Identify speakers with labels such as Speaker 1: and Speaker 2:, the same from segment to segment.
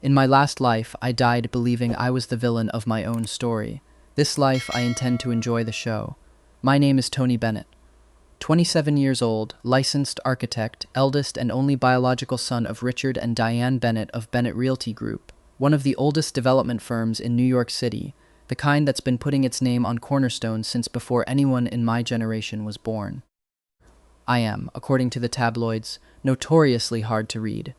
Speaker 1: In my last life, I died believing I was the villain of my own story. This life, I intend to enjoy the show. My name is Tony Bennett. 27 years old, licensed architect, eldest and only biological son of Richard and Diane Bennett of Bennett Realty Group, one of the oldest development firms in New York City, the kind that's been putting its name on cornerstones since before anyone in my generation was born. I am, according to the tabloids, notoriously hard to read.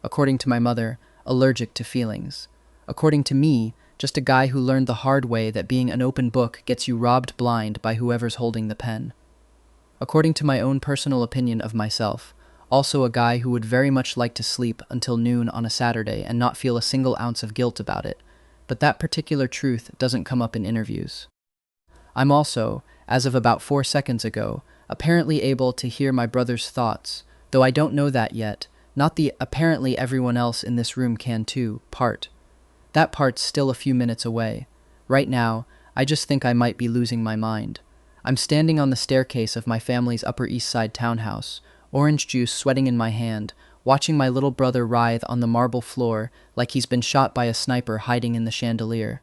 Speaker 1: According to my mother, allergic to feelings. According to me, just a guy who learned the hard way that being an open book gets you robbed blind by whoever's holding the pen. According to my own personal opinion of myself, also a guy who would very much like to sleep until noon on a Saturday and not feel a single ounce of guilt about it, but that particular truth doesn't come up in interviews. I'm also, as of about 4 seconds ago, apparently able to hear my brother's thoughts, though I don't know that yet, not the apparently everyone else in this room can too part. That part's still a few minutes away. Right now, I just think I might be losing my mind. I'm standing on the staircase of my family's Upper East Side townhouse, orange juice sweating in my hand, watching my little brother writhe on the marble floor like he's been shot by a sniper hiding in the chandelier.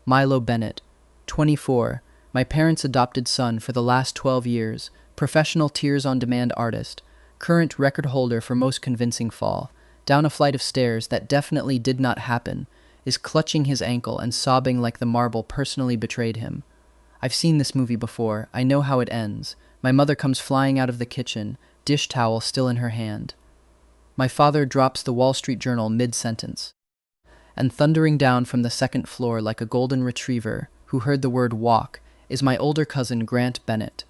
Speaker 1: Milo Bennett, 24, my parents' adopted son for the last 12 years, professional tears-on-demand artist, current record holder for most convincing fall, down a flight of stairs that definitely did not happen, is clutching his ankle and sobbing like the marble personally betrayed him. I've seen this movie before. I know how it ends. My mother comes flying out of the kitchen, dish towel still in her hand. My father drops the Wall Street Journal mid-sentence. And thundering down from the second floor like a golden retriever who heard the word walk is my older cousin Grant Bennett,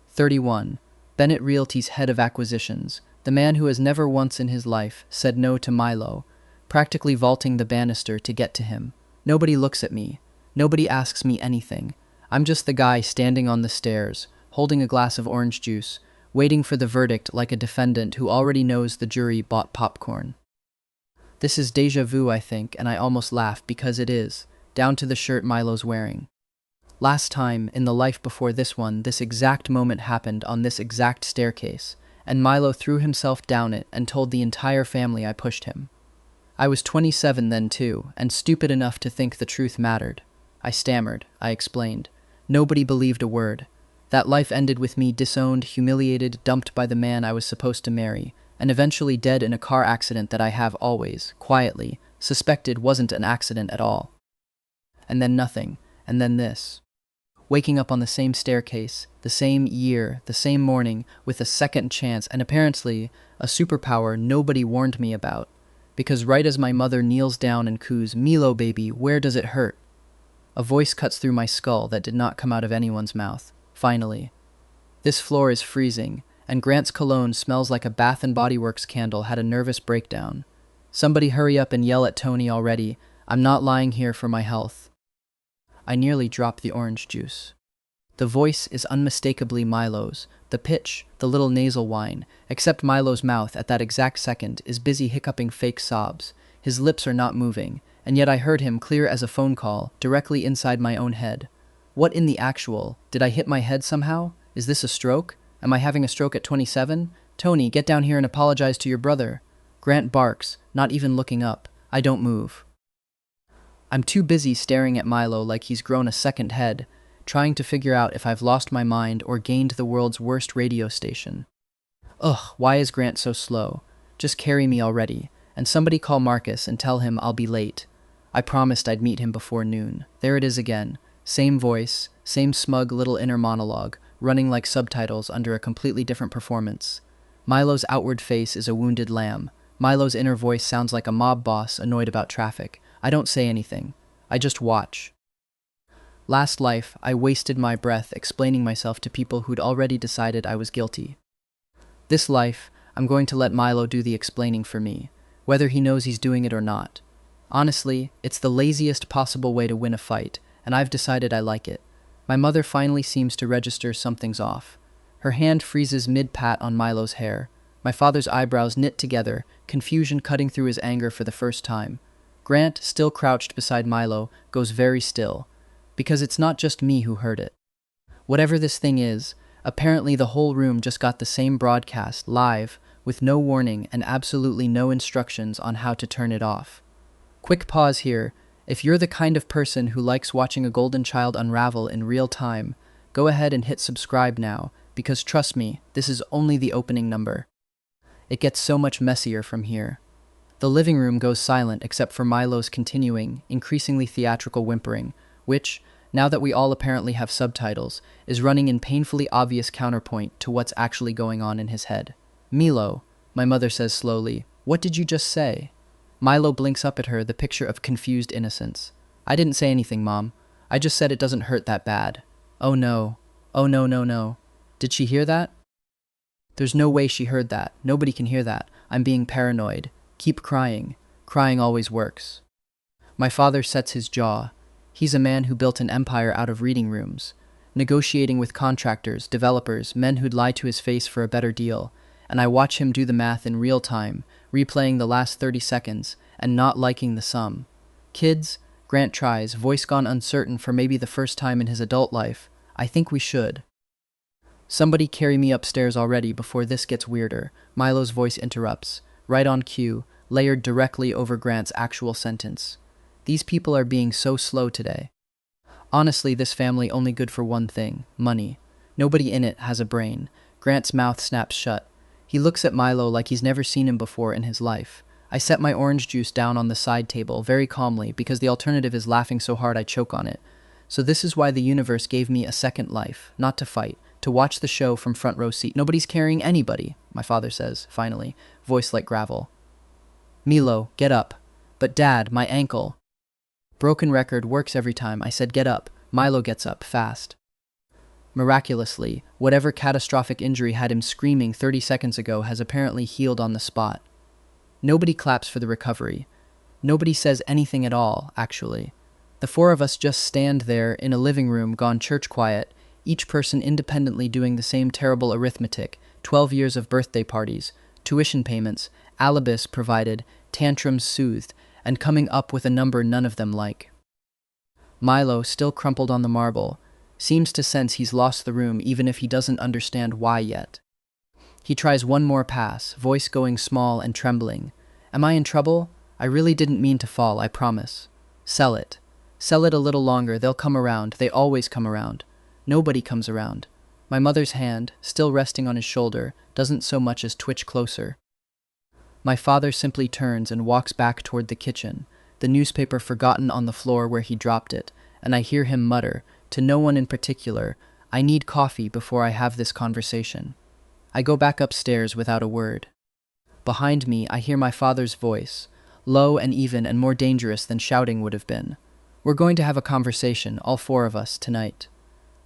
Speaker 1: 31, Bennett Realty's head of acquisitions, the man who has never once in his life said no to Milo, practically vaulting the banister to get to him. Nobody looks at me. Nobody asks me anything. I'm just the guy standing on the stairs, holding a glass of orange juice, waiting for the verdict like a defendant who already knows the jury bought popcorn. This is déjà vu, I think, and I almost laugh because it is, down to the shirt Milo's wearing. Last time, in the life before this one, this exact moment happened on this exact staircase, and Milo threw himself down it and told the entire family I pushed him. I was 27 then too, and stupid enough to think the truth mattered. I stammered, I explained. Nobody believed a word. That life ended with me disowned, humiliated, dumped by the man I was supposed to marry, and eventually dead in a car accident that I have always, quietly, suspected wasn't an accident at all. And then nothing, and then this. Waking up on the same staircase, the same year, the same morning, with a second chance and apparently a superpower nobody warned me about. Because right as my mother kneels down and coos, "Milo, baby, where does it hurt?" A voice cuts through my skull that did not come out of anyone's mouth. Finally. This floor is freezing, and Grant's cologne smells like a Bath and Body Works candle had a nervous breakdown. Somebody hurry up and yell at Tony already. I'm not lying here for my health. I nearly drop the orange juice. The voice is unmistakably Milo's, the pitch, the little nasal whine, except Milo's mouth at that exact second is busy hiccuping fake sobs. His lips are not moving, and yet I heard him clear as a phone call, directly inside my own head. What in the actual? Did I hit my head somehow? Is this a stroke? Am I having a stroke at 27? Tony, get down here and apologize to your brother. Grant barks, not even looking up. I don't move. I'm too busy staring at Milo like he's grown a second head, trying to figure out if I've lost my mind or gained the world's worst radio station. Ugh, why is Grant so slow? Just carry me already, and somebody call Marcus and tell him I'll be late. I promised I'd meet him before noon. There it is again. Same voice, same smug little inner monologue, running like subtitles under a completely different performance. Milo's outward face is a wounded lamb. Milo's inner voice sounds like a mob boss annoyed about traffic. I don't say anything. I just watch. Last life, I wasted my breath explaining myself to people who'd already decided I was guilty. This life, I'm going to let Milo do the explaining for me, whether he knows he's doing it or not. Honestly, it's the laziest possible way to win a fight, and I've decided I like it. My mother finally seems to register something's off. Her hand freezes mid-pat on Milo's hair. My father's eyebrows knit together, confusion cutting through his anger for the first time. Grant, still crouched beside Milo, goes very still, because it's not just me who heard it. Whatever this thing is, apparently the whole room just got the same broadcast, live, with no warning and absolutely no instructions on how to turn it off. Quick pause here. If you're the kind of person who likes watching a golden child unravel in real time, go ahead and hit subscribe now, because trust me, this is only the opening number. It gets so much messier from here. The living room goes silent except for Milo's continuing, increasingly theatrical whimpering, which, now that we all apparently have subtitles, is running in painfully obvious counterpoint to what's actually going on in his head. "Milo," my mother says slowly, "what did you just say?" Milo blinks up at her, the picture of confused innocence. "I didn't say anything, Mom. I just said it doesn't hurt that bad." "Oh no. Oh no, no, no. Did she hear that?" "There's no way she heard that. Nobody can hear that. I'm being paranoid. Keep crying. Crying always works." My father sets his jaw. He's a man who built an empire out of reading rooms, negotiating with contractors, developers, men who'd lie to his face for a better deal, and I watch him do the math in real time, replaying the last 30 seconds, and not liking the sum. "Kids," Grant tries, voice gone uncertain for maybe the first time in his adult life, "I think we should." "Somebody carry me upstairs already before this gets weirder," Milo's voice interrupts, right on cue, layered directly over Grant's actual sentence. These people are being so slow today. Honestly, this family only good for one thing, money. Nobody in it has a brain. Grant's mouth snaps shut. He looks at Milo like he's never seen him before in his life. I set my orange juice down on the side table very calmly because the alternative is laughing so hard I choke on it. So this is why the universe gave me a second life, not to fight, to watch the show from front row seat. "Nobody's carrying anybody," my father says, finally, voice like gravel. "Milo, get up." "But Dad, my ankle." Broken record works every time. I said get up. Milo gets up, fast. Miraculously, whatever catastrophic injury had him screaming 30 seconds ago has apparently healed on the spot. Nobody claps for the recovery. Nobody says anything at all, actually. The four of us just stand there in a living room gone church quiet, each person independently doing the same terrible arithmetic, 12 years of birthday parties, tuition payments, alibis provided, tantrums soothed, and coming up with a number none of them like. Milo, still crumpled on the marble, seems to sense he's lost the room even if he doesn't understand why yet. He tries one more pass, voice going small and trembling. "Am I in trouble? I really didn't mean to fall, I promise." "Sell it. Sell it a little longer, they'll come around, they always come around." Nobody comes around. My mother's hand, still resting on his shoulder, doesn't so much as twitch closer. My father simply turns and walks back toward the kitchen, the newspaper forgotten on the floor where he dropped it, and I hear him mutter, to no one in particular, "I need coffee before I have this conversation." I go back upstairs without a word. Behind me, I hear my father's voice, low and even and more dangerous than shouting would have been. "We're going to have a conversation, all four of us, tonight."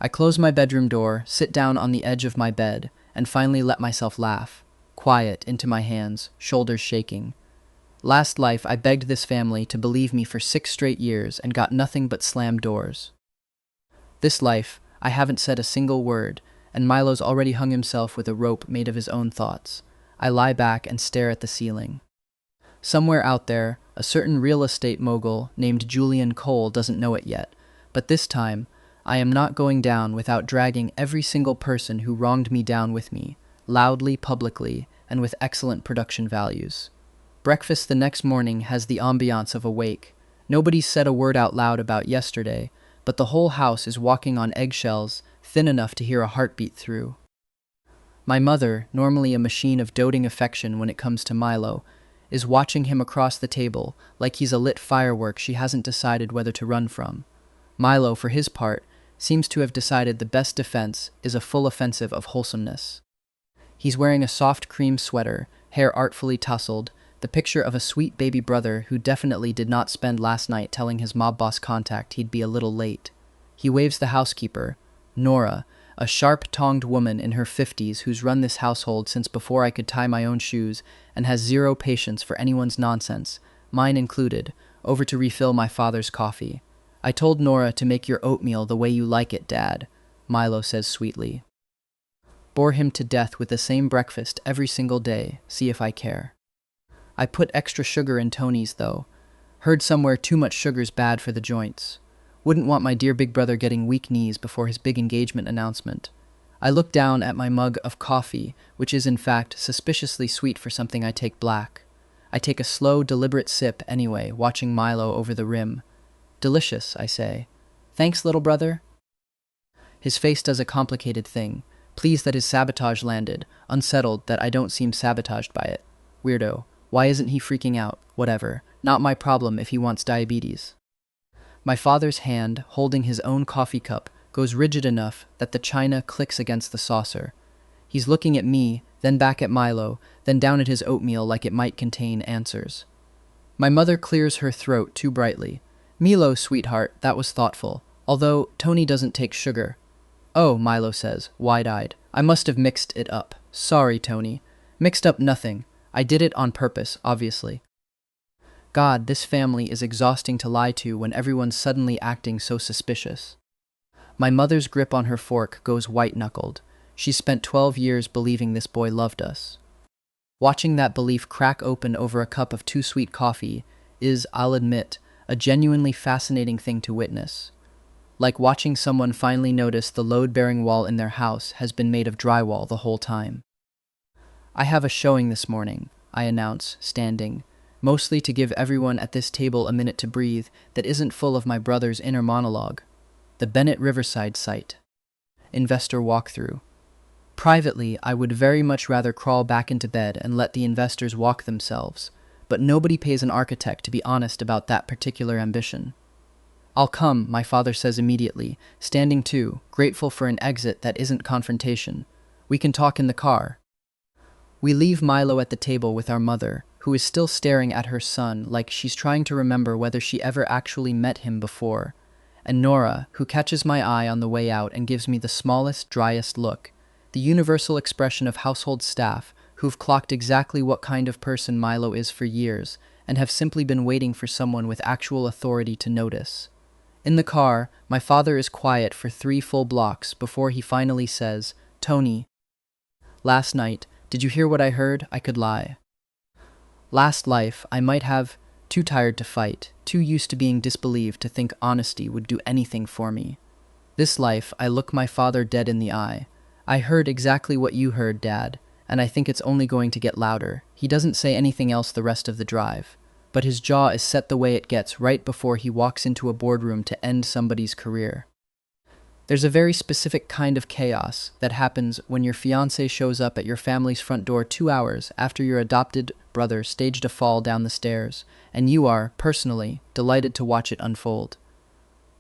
Speaker 1: I close my bedroom door, sit down on the edge of my bed, and finally let myself laugh. Quiet, into my hands, shoulders shaking. Last life, I begged this family to believe me for 6 straight years and got nothing but slammed doors. This life, I haven't said a single word, and Milo's already hung himself with a rope made of his own thoughts. I lie back and stare at the ceiling. Somewhere out there, a certain real estate mogul named Julian Cole doesn't know it yet, but this time, I am not going down without dragging every single person who wronged me down with me, loudly, publicly, and with excellent production values. Breakfast the next morning has the ambiance of a wake. Nobody's said a word out loud about yesterday, but the whole house is walking on eggshells, thin enough to hear a heartbeat through. My mother, normally a machine of doting affection when it comes to Milo, is watching him across the table like he's a lit firework she hasn't decided whether to run from. Milo, for his part, seems to have decided the best defense is a full offensive of wholesomeness. He's wearing a soft cream sweater, hair artfully tousled, the picture of a sweet baby brother who definitely did not spend last night telling his mob boss contact he'd be a little late. He waves the housekeeper, Nora, a sharp-tongued woman in her 50s who's run this household since before I could tie my own shoes and has zero patience for anyone's nonsense, mine included, over to refill my father's coffee. "I told Nora to make your oatmeal the way you like it, Dad," Milo says sweetly. Bore him to death with the same breakfast every single day, see if I care. I put extra sugar in Tony's, though. Heard somewhere too much sugar's bad for the joints. Wouldn't want my dear big brother getting weak knees before his big engagement announcement. I look down at my mug of coffee, which is in fact suspiciously sweet for something I take black. I take a slow, deliberate sip anyway, watching Milo over the rim. Delicious, I say. Thanks, little brother. His face does a complicated thing, pleased that his sabotage landed, unsettled that I don't seem sabotaged by it. Weirdo. Why isn't he freaking out? Whatever. Not my problem if he wants diabetes. My father's hand, holding his own coffee cup, goes rigid enough that the china clicks against the saucer. He's looking at me, then back at Milo, then down at his oatmeal like it might contain answers. My mother clears her throat too brightly. Milo, sweetheart, that was thoughtful. Although, Tony doesn't take sugar. Oh, Milo says, wide-eyed. I must have mixed it up. Sorry, Tony. Mixed up nothing. I did it on purpose, obviously. God, this family is exhausting to lie to when everyone's suddenly acting so suspicious. My mother's grip on her fork goes white-knuckled. She spent 12 years believing this boy loved us. Watching that belief crack open over a cup of too sweet coffee is, I'll admit, a genuinely fascinating thing to witness. Like watching someone finally notice the load-bearing wall in their house has been made of drywall the whole time. I have a showing this morning, I announce, standing, mostly to give everyone at this table a minute to breathe that isn't full of my brother's inner monologue. The Bennett Riverside site. Investor walkthrough. Privately, I would very much rather crawl back into bed and let the investors walk themselves, but nobody pays an architect to be honest about that particular ambition. I'll come, my father says immediately, standing too, grateful for an exit that isn't confrontation. We can talk in the car. We leave Milo at the table with our mother, who is still staring at her son like she's trying to remember whether she ever actually met him before, and Nora, who catches my eye on the way out and gives me the smallest, driest look, the universal expression of household staff who've clocked exactly what kind of person Milo is for years and have simply been waiting for someone with actual authority to notice. In the car, my father is quiet for 3 full blocks before he finally says, Tony, last night, did you hear what I heard? I could lie. Last life, I might have, too tired to fight, too used to being disbelieved to think honesty would do anything for me. This life, I look my father dead in the eye. I heard exactly what you heard, Dad, and I think it's only going to get louder. He doesn't say anything else the rest of the drive, but his jaw is set the way it gets right before he walks into a boardroom to end somebody's career. There's a very specific kind of chaos that happens when your fiancé shows up at your family's front door 2 hours after your adopted brother staged a fall down the stairs, and you are, personally, delighted to watch it unfold.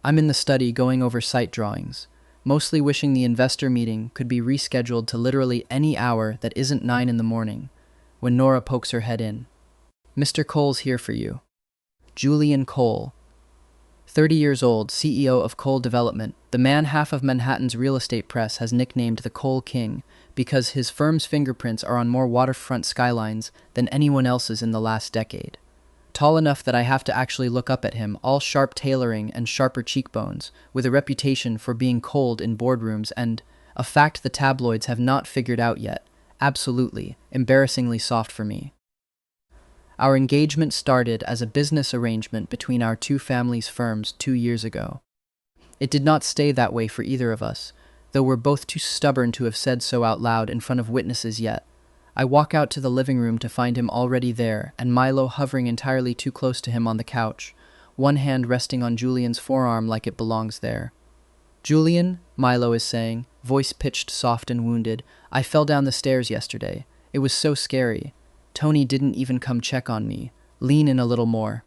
Speaker 1: I'm in the study going over site drawings, mostly wishing the investor meeting could be rescheduled to literally any hour that isn't 9 in the morning, when Nora pokes her head in. Mr. Cole's here for you. Julian Cole, 30 years old, CEO of Cole Development, the man half of Manhattan's real estate press has nicknamed the Cole King because his firm's fingerprints are on more waterfront skylines than anyone else's in the last decade. Tall enough that I have to actually look up at him, all sharp tailoring and sharper cheekbones, with a reputation for being cold in boardrooms and, a fact the tabloids have not figured out yet, absolutely, embarrassingly soft for me. Our engagement started as a business arrangement between our two families' firms 2 years ago. It did not stay that way for either of us, though we're both too stubborn to have said so out loud in front of witnesses yet. I walk out to the living room to find him already there, and Milo hovering entirely too close to him on the couch, one hand resting on Julian's forearm like it belongs there. Julian, Milo is saying, voice pitched soft and wounded, I fell down the stairs yesterday. It was so scary. Tony didn't even come check on me. Lean in a little more.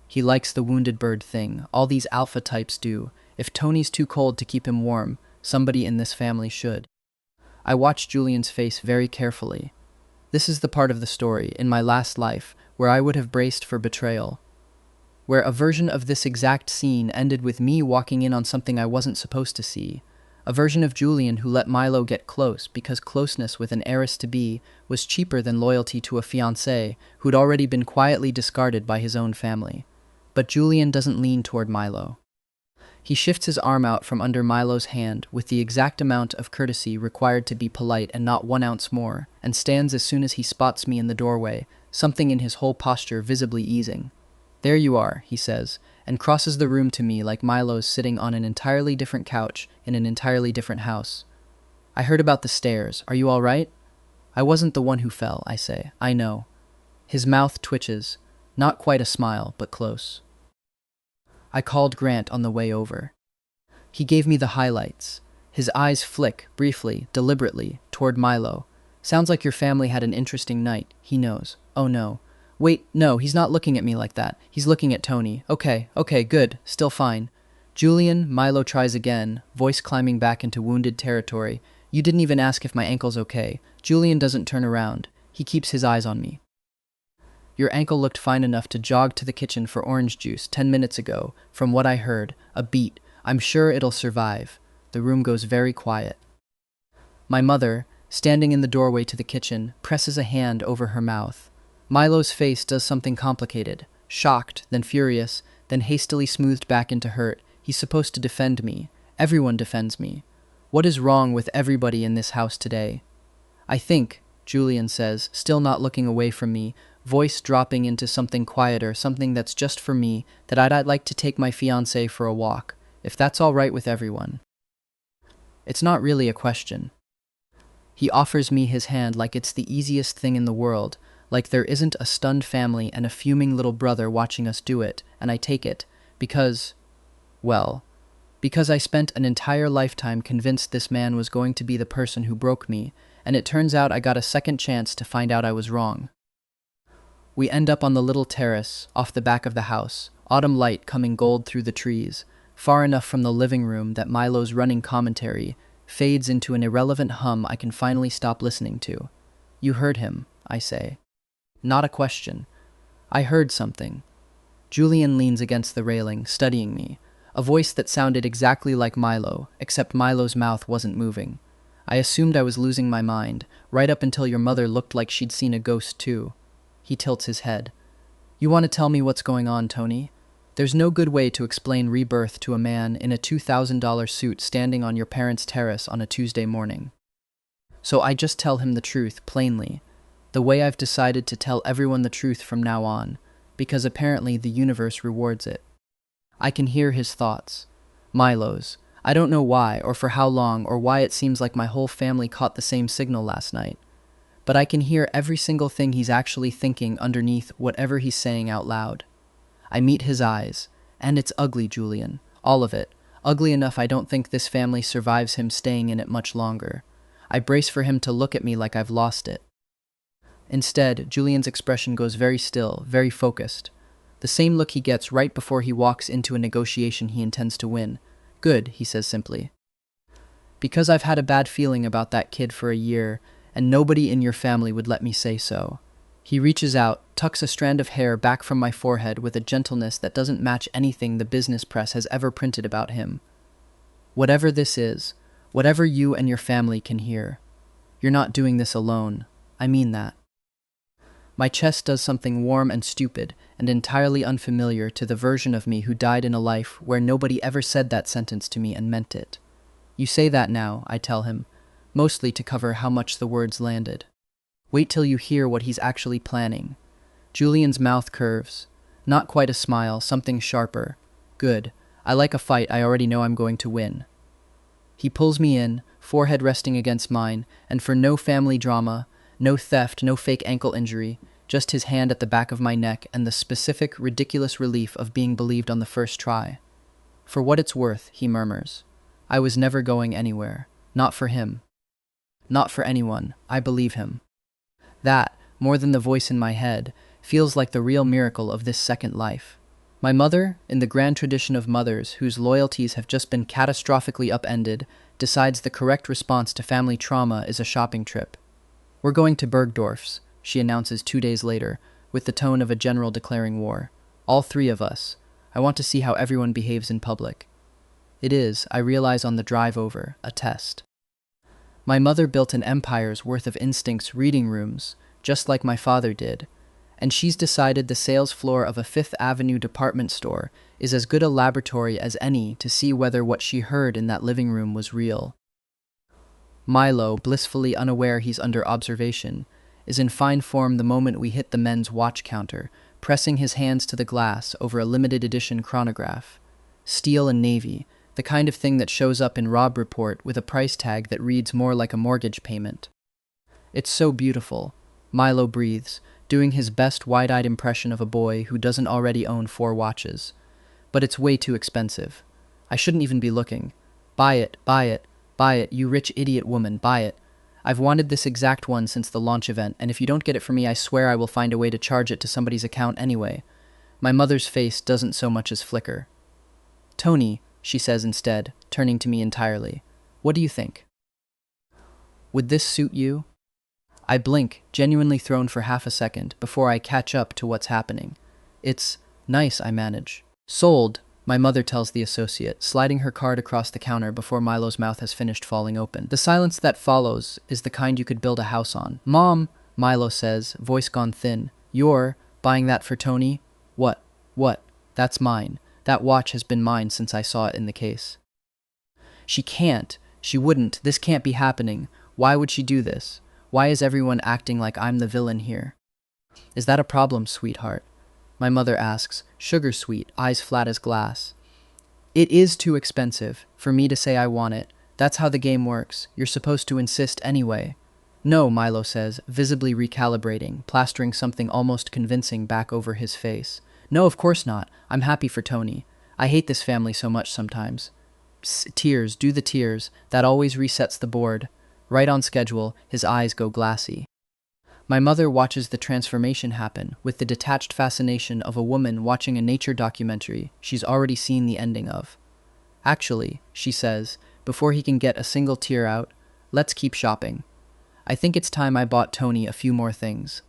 Speaker 1: He likes the wounded bird thing. All these alpha types do. If Tony's too cold to keep him warm, somebody in this family should. I watch Julian's face very carefully. This is the part of the story, in my last life, where I would have braced for betrayal. Where a version of this exact scene ended with me walking in on something I wasn't supposed to see. A version of Julian who let Milo get close because closeness with an heiress-to-be was cheaper than loyalty to a fiancé who'd already been quietly discarded by his own family. But Julian doesn't lean toward Milo. He shifts his arm out from under Milo's hand with the exact amount of courtesy required to be polite and not 1 ounce more, and stands as soon as he spots me in the doorway, something in his whole posture visibly easing. There you are, he says, and crosses the room to me like Milo's sitting on an entirely different couch in an entirely different house. I heard about the stairs. Are you all right? I wasn't the one who fell, I say. I know. His mouth twitches, not quite a smile, but close. I called Grant on the way over. He gave me the highlights. His eyes flick, briefly, deliberately, toward Milo. Sounds like your family had an interesting night. He knows. Oh no. Wait, no, he's not looking at me like that. He's looking at Tony. Okay, good, still fine. Julian, Milo tries again, voice climbing back into wounded territory. You didn't even ask if my ankle's okay. Julian doesn't turn around. He keeps his eyes on me. Your ankle looked fine enough to jog to the kitchen for orange juice 10 minutes ago. From what I heard, a beat. I'm sure it'll survive. The room goes very quiet. My mother, standing in the doorway to the kitchen, presses a hand over her mouth. Milo's face does something complicated. Shocked, then furious, then hastily smoothed back into hurt. He's supposed to defend me. Everyone defends me. What is wrong with everybody in this house today? I think, Julian says, still not looking away from me, voice dropping into something quieter, something that's just for me, that I'd like to take my fiancé for a walk, if that's all right with everyone. It's not really a question. He offers me his hand like it's the easiest thing in the world, like there isn't a stunned family and a fuming little brother watching us do it, and I take it, because I spent an entire lifetime convinced this man was going to be the person who broke me, and it turns out I got a second chance to find out I was wrong. We end up on the little terrace, off the back of the house, autumn light coming gold through the trees, far enough from the living room that Milo's running commentary fades into an irrelevant hum I can finally stop listening to. You heard him, I say. Not a question. I heard something. Julian leans against the railing, studying me. A voice that sounded exactly like Milo, except Milo's mouth wasn't moving. I assumed I was losing my mind, right up until your mother looked like she'd seen a ghost too. He tilts his head. You want to tell me what's going on, Tony? There's no good way to explain rebirth to a man in a $2,000 suit standing on your parents' terrace on a Tuesday morning. So I just tell him the truth, plainly. The way I've decided to tell everyone the truth from now on, because apparently the universe rewards it. I can hear his thoughts. Milo's. I don't know why, or for how long, or why it seems like my whole family caught the same signal last night. But I can hear every single thing he's actually thinking underneath whatever he's saying out loud. I meet his eyes, and it's ugly, Julian. All of it. Ugly enough I don't think this family survives him staying in it much longer. I brace for him to look at me like I've lost it. Instead, Julian's expression goes very still, very focused. The same look he gets right before he walks into a negotiation he intends to win. Good, he says simply. Because I've had a bad feeling about that kid for a year, and nobody in your family would let me say so. He reaches out, tucks a strand of hair back from my forehead with a gentleness that doesn't match anything the business press has ever printed about him. Whatever this is, whatever you and your family can hear, you're not doing this alone. I mean that. My chest does something warm and stupid and entirely unfamiliar to the version of me who died in a life where nobody ever said that sentence to me and meant it. You say that now, I tell him, mostly to cover how much the words landed. Wait till you hear what he's actually planning. Julian's mouth curves. Not quite a smile, something sharper. Good. I like a fight I already know I'm going to win. He pulls me in, forehead resting against mine, and for no family drama, no theft, no fake ankle injury, just his hand at the back of my neck and the specific, ridiculous relief of being believed on the first try. For what it's worth, he murmurs. I was never going anywhere. Not for him. Not for anyone. I believe him. That, more than the voice in my head, feels like the real miracle of this second life. My mother, in the grand tradition of mothers whose loyalties have just been catastrophically upended, decides the correct response to family trauma is a shopping trip. We're going to Bergdorf's, she announces 2 days later, with the tone of a general declaring war. All 3 of us. I want to see how everyone behaves in public. It is, I realize on the drive over, a test. My mother built an empire's worth of instincts reading rooms, just like my father did, and she's decided the sales floor of a Fifth Avenue department store is as good a laboratory as any to see whether what she heard in that living room was real. Milo, blissfully unaware he's under observation, is in fine form the moment we hit the men's watch counter, pressing his hands to the glass over a limited edition chronograph. Steel and navy, the kind of thing that shows up in Rob Report with a price tag that reads more like a mortgage payment. It's so beautiful, Milo breathes, doing his best wide-eyed impression of a boy who doesn't already own 4 watches. But it's way too expensive. I shouldn't even be looking. Buy it, buy it, buy it, you rich idiot woman, buy it. I've wanted this exact one since the launch event, and if you don't get it for me, I swear I will find a way to charge it to somebody's account anyway. My mother's face doesn't so much as flicker. Tony, she says instead, turning to me entirely. What do you think? Would this suit you? I blink, genuinely thrown for half a second, before I catch up to what's happening. It's nice, I manage. Sold, my mother tells the associate, sliding her card across the counter before Milo's mouth has finished falling open. The silence that follows is the kind you could build a house on. Mom, Milo says, voice gone thin. You're buying that for Tony? What? That's mine. That watch has been mine since I saw it in the case. She can't. She wouldn't. This can't be happening. Why would she do this? Why is everyone acting like I'm the villain here? Is that a problem, sweetheart? My mother asks, sugar sweet, eyes flat as glass. It is too expensive for me to say I want it. That's how the game works. You're supposed to insist anyway. No, Milo says, visibly recalibrating, plastering something almost convincing back over his face. No, of course not. I'm happy for Tony. I hate this family so much sometimes. Psst, tears, do the tears. That always resets the board. Right on schedule, his eyes go glassy. My mother watches the transformation happen with the detached fascination of a woman watching a nature documentary she's already seen the ending of. Actually, she says, before he can get a single tear out, let's keep shopping. I think it's time I bought Tony a few more things.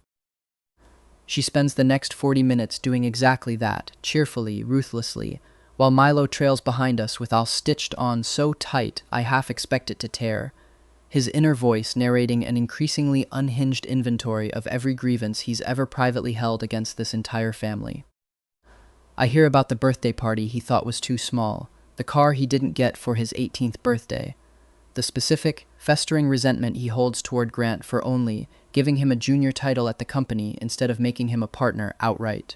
Speaker 1: She spends the next 40 minutes doing exactly that, cheerfully, ruthlessly, while Milo trails behind us with all stitched on so tight I half expect it to tear, his inner voice narrating an increasingly unhinged inventory of every grievance he's ever privately held against this entire family. I hear about the birthday party he thought was too small, the car he didn't get for his 18th birthday, the specific, festering resentment he holds toward Grant for only giving him a junior title at the company instead of making him a partner outright.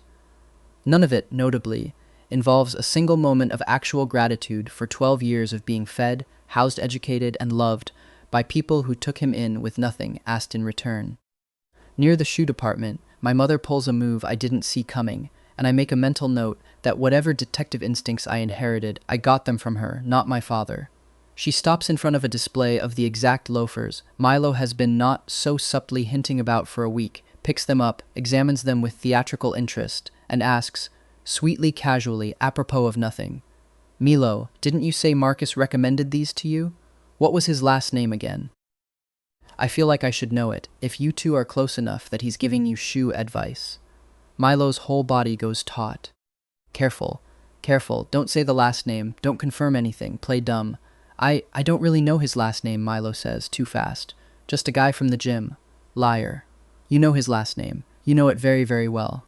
Speaker 1: None of it, notably, involves a single moment of actual gratitude for 12 years of being fed, housed, educated, and loved by people who took him in with nothing asked in return. Near the shoe department, my mother pulls a move I didn't see coming, and I make a mental note that whatever detective instincts I inherited, I got them from her, not my father. She stops in front of a display of the exact loafers Milo has been not so subtly hinting about for a week, picks them up, examines them with theatrical interest, and asks, sweetly casually, apropos of nothing, Milo, didn't you say Marcus recommended these to you? What was his last name again? I feel like I should know it, if you two are close enough that he's giving you shoe advice. Milo's whole body goes taut. Careful, don't say the last name, don't confirm anything, play dumb. I don't really know his last name, Milo says, too fast. Just a guy from the gym. Liar. You know his last name. You know it very, very well.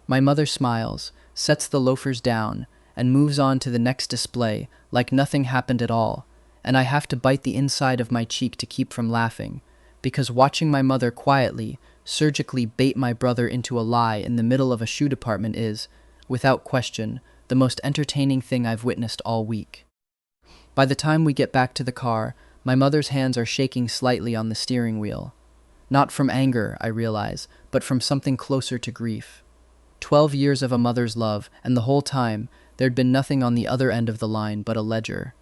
Speaker 1: My mother smiles, sets the loafers down, and moves on to the next display like nothing happened at all, and I have to bite the inside of my cheek to keep from laughing, because watching my mother quietly, surgically bait my brother into a lie in the middle of a shoe department is, without question, the most entertaining thing I've witnessed all week. By the time we get back to the car, my mother's hands are shaking slightly on the steering wheel. Not from anger, I realize, but from something closer to grief. 12 years of a mother's love, and the whole time, there'd been nothing on the other end of the line but a ledger.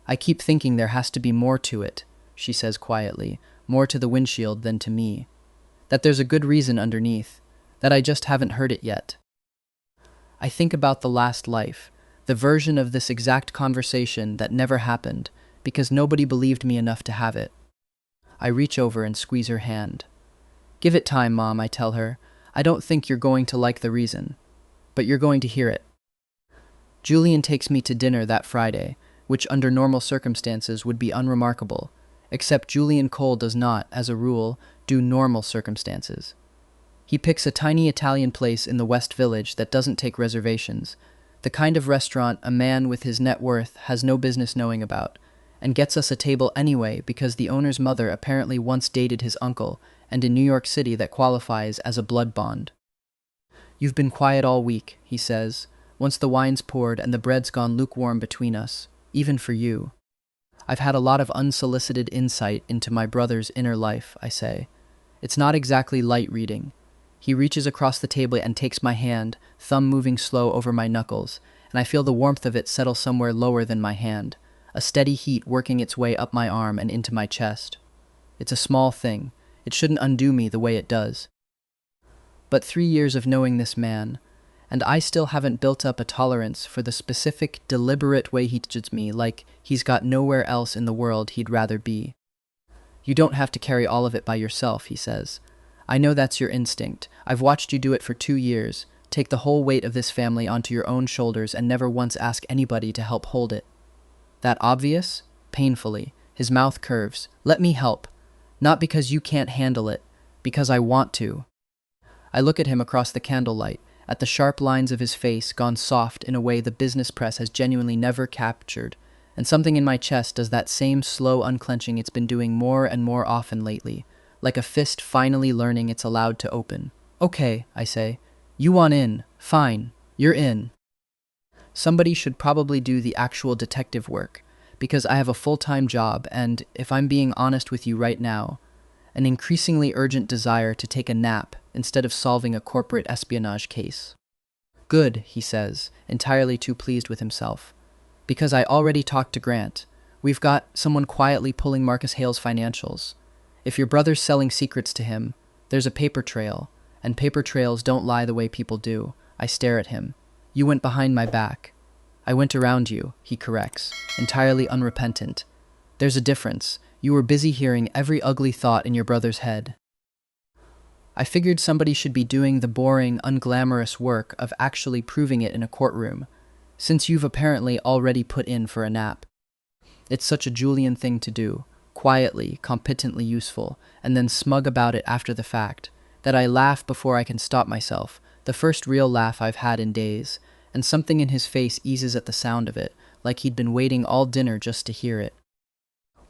Speaker 1: I keep thinking there has to be more to it, she says quietly, more to the windshield than to me. That there's a good reason underneath, that I just haven't heard it yet. I think about the last life, the version of this exact conversation that never happened, because nobody believed me enough to have it. I reach over and squeeze her hand. Give it time, Mom, I tell her. I don't think you're going to like the reason, but you're going to hear it. Julian takes me to dinner that Friday, which under normal circumstances would be unremarkable, except Julian Cole does not, as a rule, do normal circumstances. He picks a tiny Italian place in the West Village that doesn't take reservations, the kind of restaurant a man with his net worth has no business knowing about, and gets us a table anyway because the owner's mother apparently once dated his uncle, and in New York City that qualifies as a blood bond. You've been quiet all week, he says, once the wine's poured and the bread's gone lukewarm between us, even for you. I've had a lot of unsolicited insight into my brother's inner life, I say. It's not exactly light reading. He reaches across the table and takes my hand, thumb moving slow over my knuckles, and I feel the warmth of it settle somewhere lower than my hand, a steady heat working its way up my arm and into my chest. It's a small thing. It shouldn't undo me the way it does. But 3 years of knowing this man, and I still haven't built up a tolerance for the specific, deliberate way he judges me, like he's got nowhere else in the world he'd rather be. You don't have to carry all of it by yourself, he says. I know that's your instinct. I've watched you do it for 2 years. Take the whole weight of this family onto your own shoulders and never once ask anybody to help hold it. That obvious? Painfully. His mouth curves. Let me help. Not because you can't handle it, because I want to. I look at him across the candlelight, at the sharp lines of his face gone soft in a way the business press has genuinely never captured, and something in my chest does that same slow unclenching it's been doing more and more often lately, like a fist finally learning it's allowed to open. Okay, I say. You want in. Fine. You're in. Somebody should probably do the actual detective work, because I have a full-time job and, if I'm being honest with you right now, an increasingly urgent desire to take a nap instead of solving a corporate espionage case. Good, he says, entirely too pleased with himself. Because I already talked to Grant. We've got someone quietly pulling Marcus Hale's financials. If your brother's selling secrets to him, there's a paper trail, and paper trails don't lie the way people do. I stare at him. You went behind my back. I went around you, he corrects, entirely unrepentant. There's a difference. You were busy hearing every ugly thought in your brother's head. I figured somebody should be doing the boring, unglamorous work of actually proving it in a courtroom, since you've apparently already put in for a nap. It's such a Julian thing to do, quietly, competently useful, and then smug about it after the fact, that I laugh before I can stop myself, the first real laugh I've had in days, and something in his face eases at the sound of it, like he'd been waiting all dinner just to hear it.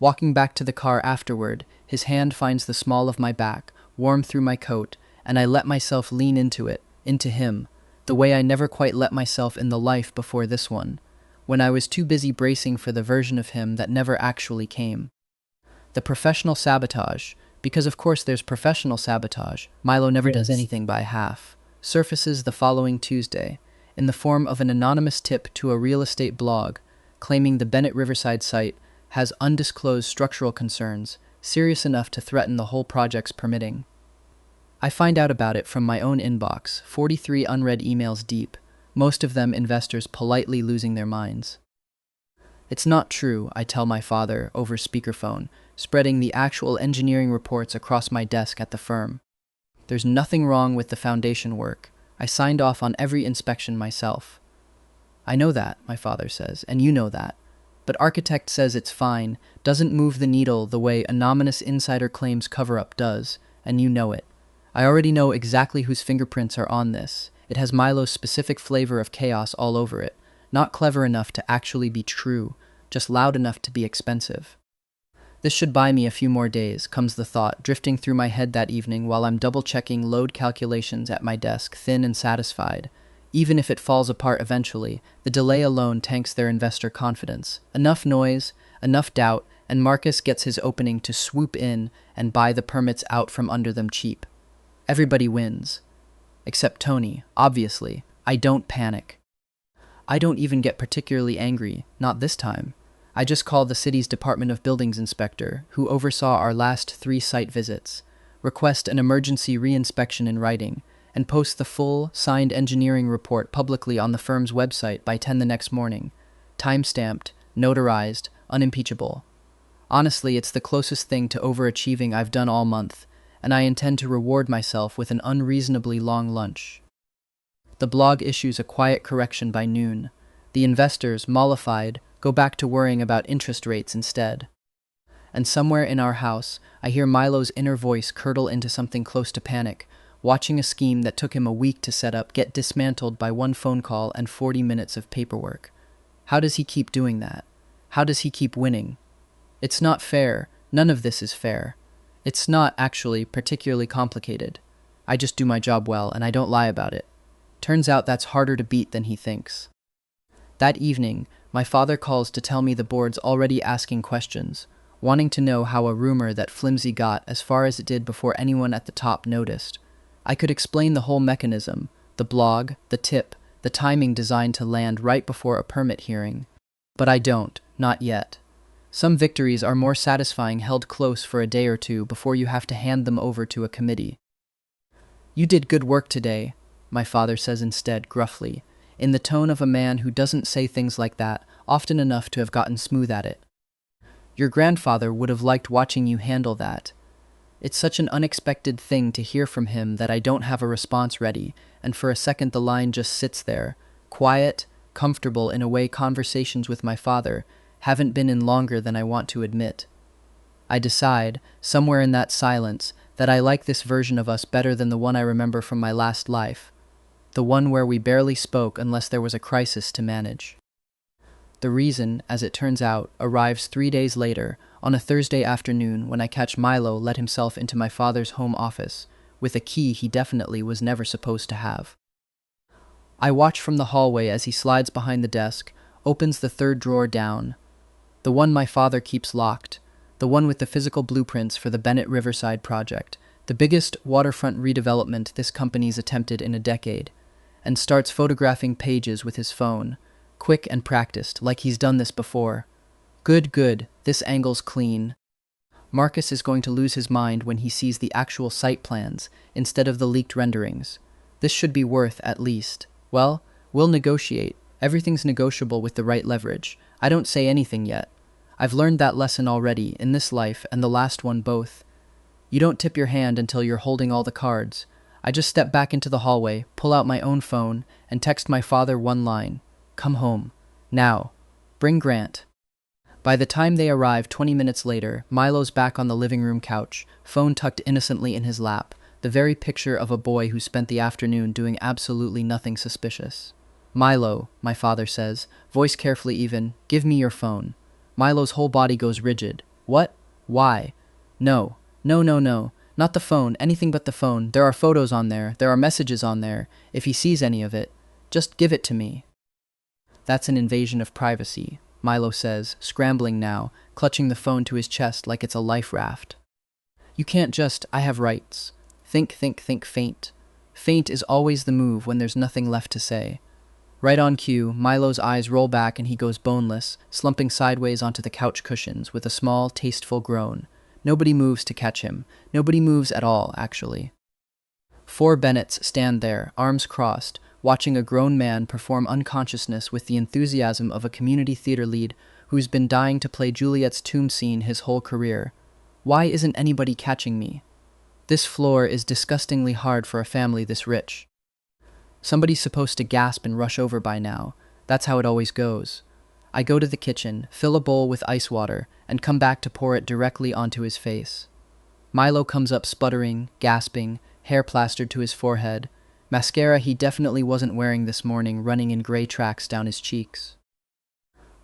Speaker 1: Walking back to the car afterward, his hand finds the small of my back, warm through my coat, and I let myself lean into it, into him, the way I never quite let myself in the life before this one, when I was too busy bracing for the version of him that never actually came. The professional sabotage, because of course there's professional sabotage, Milo never does anything by half, surfaces the following Tuesday, in the form of an anonymous tip to a real estate blog, claiming the Bennett Riverside site has undisclosed structural concerns, serious enough to threaten the whole project's permitting. I find out about it from my own inbox, 43 unread emails deep, most of them investors politely losing their minds. It's not true, I tell my father over speakerphone, spreading the actual engineering reports across my desk at the firm. There's nothing wrong with the foundation work. I signed off on every inspection myself. I know that, my father says, and you know that. But architect says it's fine, doesn't move the needle the way anonymous insider claims cover-up does, and you know it. I already know exactly whose fingerprints are on this. It has Milo's specific flavor of chaos all over it, not clever enough to actually be true, just loud enough to be expensive. This should buy me a few more days, comes the thought, drifting through my head that evening while I'm double-checking load calculations at my desk, thin and satisfied. Even if it falls apart eventually, the delay alone tanks their investor confidence. Enough noise, enough doubt, and Marcus gets his opening to swoop in and buy the permits out from under them cheap. Everybody wins. Except Tony, obviously. I don't panic. I don't even get particularly angry, not this time. I just call the city's Department of Buildings inspector, who oversaw our last 3 site visits, request an emergency re-inspection in writing, and post the full, signed engineering report publicly on the firm's website by 10 the next morning. Time-stamped, notarized, unimpeachable. Honestly, it's the closest thing to overachieving I've done all month, and I intend to reward myself with an unreasonably long lunch. The blog issues a quiet correction by noon. The investors, mollified, go back to worrying about interest rates instead. And somewhere in our house, I hear Milo's inner voice curdle into something close to panic, watching a scheme that took him a week to set up get dismantled by 1 phone call and 40 minutes of paperwork. How does he keep doing that? How does he keep winning? It's not fair. None of this is fair. It's not, actually, particularly complicated. I just do my job well, and I don't lie about it. Turns out that's harder to beat than he thinks. That evening, my father calls to tell me the board's already asking questions. wanting to know how a rumor that flimsy got as far as it did before anyone at the top noticed. I could explain the whole mechanism, the blog, the tip, the timing designed to land right before a permit hearing. But I don't, not yet. Some victories are more satisfying held close for a day or two before you have to hand them over to a committee. "You did good work today," my father says instead, gruffly, in the tone of a man who doesn't say things like that often enough to have gotten smooth at it. "Your grandfather would have liked watching you handle that." It's such an unexpected thing to hear from him that I don't have a response ready, and for a second the line just sits there, quiet, comfortable in a way conversations with my father haven't been in longer than I want to admit. I decide, somewhere in that silence, that I like this version of us better than the one I remember from my last life, the one where we barely spoke unless there was a crisis to manage. The reason, as it turns out, arrives 3 days later, on a Thursday afternoon when I catch Milo let himself into my father's home office, with a key he definitely was never supposed to have. I watch from the hallway as he slides behind the desk, opens the third drawer down, the one my father keeps locked, the one with the physical blueprints for the Bennett Riverside project, the biggest waterfront redevelopment this company's attempted in a decade, and starts photographing pages with his phone, quick and practiced, like he's done this before. Good, this angle's clean. Marcus is going to lose his mind when he sees the actual site plans, instead of the leaked renderings. This should be worth, at least. Well, we'll negotiate. Everything's negotiable with the right leverage. I don't say anything yet. I've learned that lesson already, in this life and the last one both. You don't tip your hand until you're holding all the cards. I just step back into the hallway, pull out my own phone, and text my father one line. "Come home. Now. Bring Grant." By the time they arrive 20 minutes later, Milo's back on the living room couch, phone tucked innocently in his lap, the very picture of a boy who spent the afternoon doing absolutely nothing suspicious. "Milo," my father says, voice carefully even, "give me your phone." Milo's whole body goes rigid. "What? Why? No, not the phone, anything but the phone. There are photos on there, there are messages on there. If he sees any of it, just give it to me." "That's an invasion of privacy," Milo says, scrambling now, clutching the phone to his chest like it's a life raft. "You can't just, I have rights." Think, faint. Faint is always the move when there's nothing left to say. Right on cue, Milo's eyes roll back and he goes boneless, slumping sideways onto the couch cushions with a small, tasteful groan. Nobody moves to catch him. Nobody moves at all, actually. 4 Bennetts stand there, arms crossed, watching a grown man perform unconsciousness with the enthusiasm of a community theater lead who's been dying to play Juliet's tomb scene his whole career. Why isn't anybody catching me? This floor is disgustingly hard for a family this rich. Somebody's supposed to gasp and rush over by now. That's how it always goes. I go to the kitchen, fill a bowl with ice water, and come back to pour it directly onto his face. Milo comes up sputtering, gasping, hair plastered to his forehead. Mascara he definitely wasn't wearing this morning running in gray tracks down his cheeks.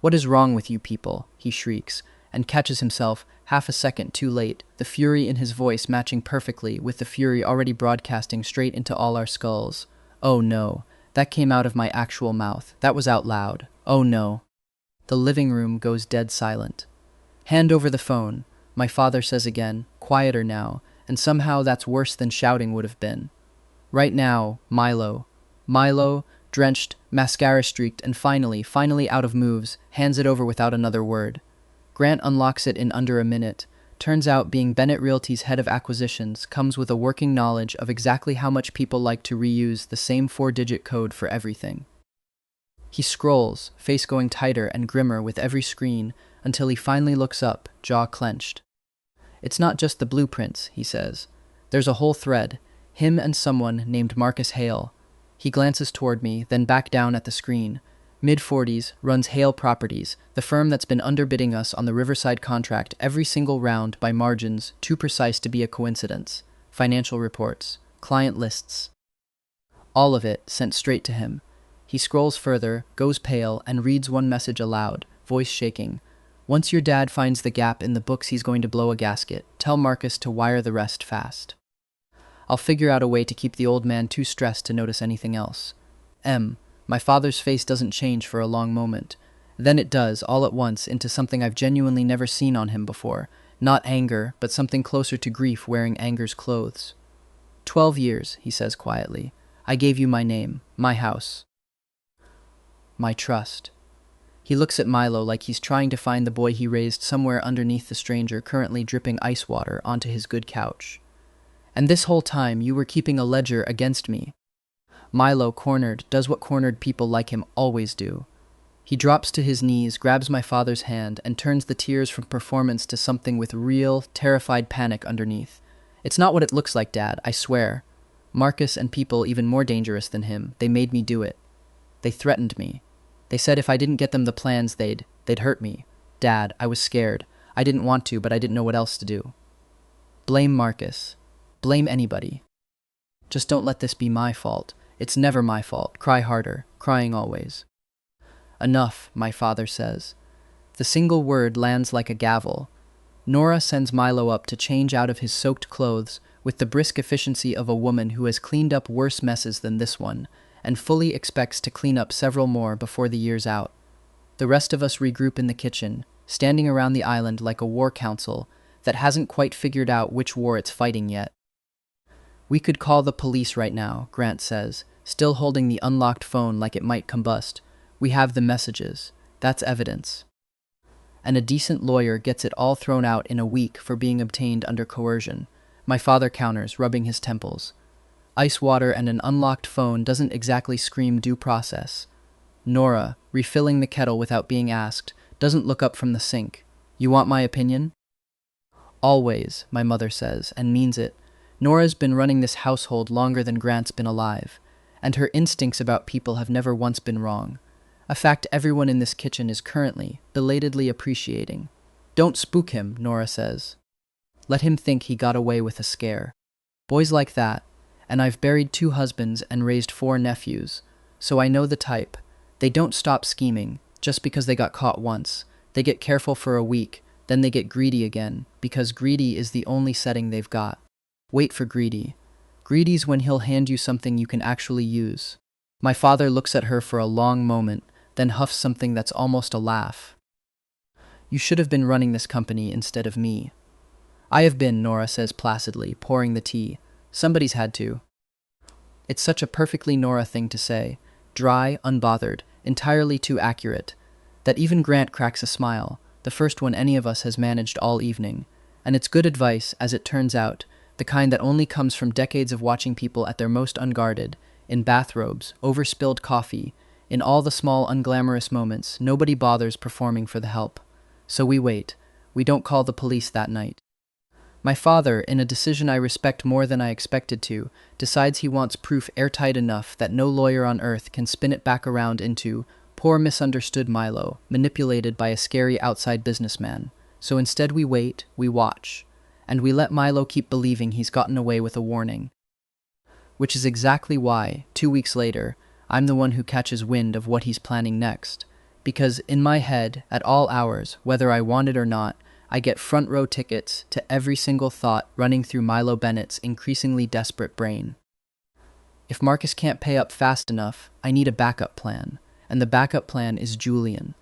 Speaker 1: "What is wrong with you people?" he shrieks, and catches himself, half a second too late, the fury in his voice matching perfectly with the fury already broadcasting straight into all our skulls. Oh no, that came out of my actual mouth. That was out loud. Oh no. The living room goes dead silent. "Hand over the phone," my father says again, quieter now, and somehow that's worse than shouting would have been. "Right now, Milo." Milo, drenched, mascara-streaked, and finally out of moves, hands it over without another word. Grant unlocks it in under a minute. Turns out being Bennett Realty's head of acquisitions comes with a working knowledge of exactly how much people like to reuse the same 4-digit code for everything. He scrolls, face going tighter and grimmer with every screen, until he finally looks up, jaw clenched. "It's not just the blueprints," he says. "There's a whole thread. Him and someone named Marcus Hale." He glances toward me, then back down at the screen. Mid-40s, runs Hale Properties, the firm that's been underbidding us on the Riverside contract every single round by margins too precise to be a coincidence. Financial reports, client lists. All of it sent straight to him. He scrolls further, goes pale, and reads one message aloud, voice shaking. "Once your dad finds the gap in the books he's going to blow a gasket. Tell Marcus to wire the rest fast." I'll figure out a way to keep the old man too stressed to notice anything else. My father's face doesn't change for a long moment. Then it does, all at once, into something I've genuinely never seen on him before. Not anger, but something closer to grief wearing anger's clothes. 12 years, he says quietly. I gave you my name, my house, my trust. He looks at Milo like he's trying to find the boy he raised somewhere underneath the stranger currently dripping ice water onto his good couch. And this whole time you were keeping a ledger against me. Milo, cornered, does what cornered people like him always do. He drops to his knees, grabs my father's hand, and turns the tears from performance to something with real, terrified panic underneath. It's not what it looks like, Dad, I swear. Marcus and people even more dangerous than him, they made me do it. They threatened me. They said if I didn't get them the plans, they'd hurt me. Dad, I was scared. I didn't want to, but I didn't know what else to do. Blame Marcus. Blame anybody. Just don't let this be my fault. It's never my fault. Cry harder. Crying always. Enough, my father says. The single word lands like a gavel. Nora sends Milo up to change out of his soaked clothes with the brisk efficiency of a woman who has cleaned up worse messes than this one, and fully expects to clean up several more before the year's out. The rest of us regroup in the kitchen, standing around the island like a war council that hasn't quite figured out which war it's fighting yet. We could call the police right now, Grant says, still holding the unlocked phone like it might combust. We have the messages. That's evidence. And a decent lawyer gets it all thrown out in a week for being obtained under coercion. My father counters, rubbing his temples. Ice water and an unlocked phone doesn't exactly scream due process. Nora, refilling the kettle without being asked, doesn't look up from the sink. You want my opinion? Always, my mother says, and means it. Nora's been running this household longer than Grant's been alive, and her instincts about people have never once been wrong. A fact everyone in this kitchen is currently, belatedly appreciating. Don't spook him, Nora says. Let him think he got away with a scare. Boys like that, and I've buried 2 husbands and raised 4 nephews, so I know the type. They don't stop scheming, just because they got caught once. They get careful for a week, then they get greedy again, because greedy is the only setting they've got. Wait for greedy. Greedy's when he'll hand you something you can actually use. My father looks at her for a long moment, then huffs something that's almost a laugh. You should have been running this company instead of me. I have been, Nora says placidly, pouring the tea. Somebody's had to. It's such a perfectly Nora thing to say. Dry, unbothered, entirely too accurate, that even Grant cracks a smile, the first one any of us has managed all evening. And it's good advice, as it turns out, the kind that only comes from decades of watching people at their most unguarded, in bathrobes, over spilled coffee, in all the small unglamorous moments. Nobody bothers performing for the help. So we wait. We don't call the police that night. My father, in a decision I respect more than I expected to, decides he wants proof airtight enough that no lawyer on earth can spin it back around into poor misunderstood Milo, manipulated by a scary outside businessman. So instead we wait, we watch, and we let Milo keep believing he's gotten away with a warning. Which is exactly why, 2 weeks later, I'm the one who catches wind of what he's planning next. Because in my head, at all hours, whether I want it or not, I get front row tickets to every single thought running through Milo Bennett's increasingly desperate brain. If Marcus can't pay up fast enough, I need a backup plan, and the backup plan is Julian.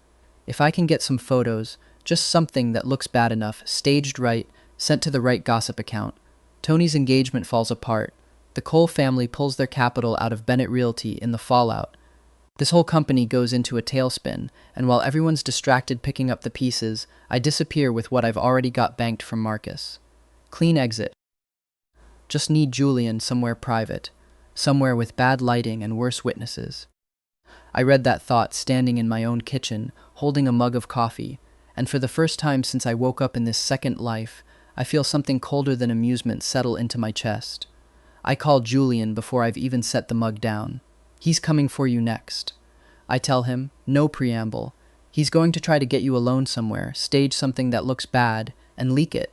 Speaker 1: If I can get some photos, just something that looks bad enough, staged right, sent to the right gossip account, Tony's engagement falls apart. The Cole family pulls their capital out of Bennett Realty in the fallout. This whole company goes into a tailspin, and while everyone's distracted picking up the pieces, I disappear with what I've already got banked from Marcus. Clean exit. Just need Julian somewhere private, somewhere with bad lighting and worse witnesses. I read that thought standing in my own kitchen, holding a mug of coffee, and for the first time since I woke up in this second life, I feel something colder than amusement settle into my chest. I call Julian before I've even set the mug down. He's coming for you next. I tell him, no preamble. He's going to try to get you alone somewhere, stage something that looks bad, and leak it.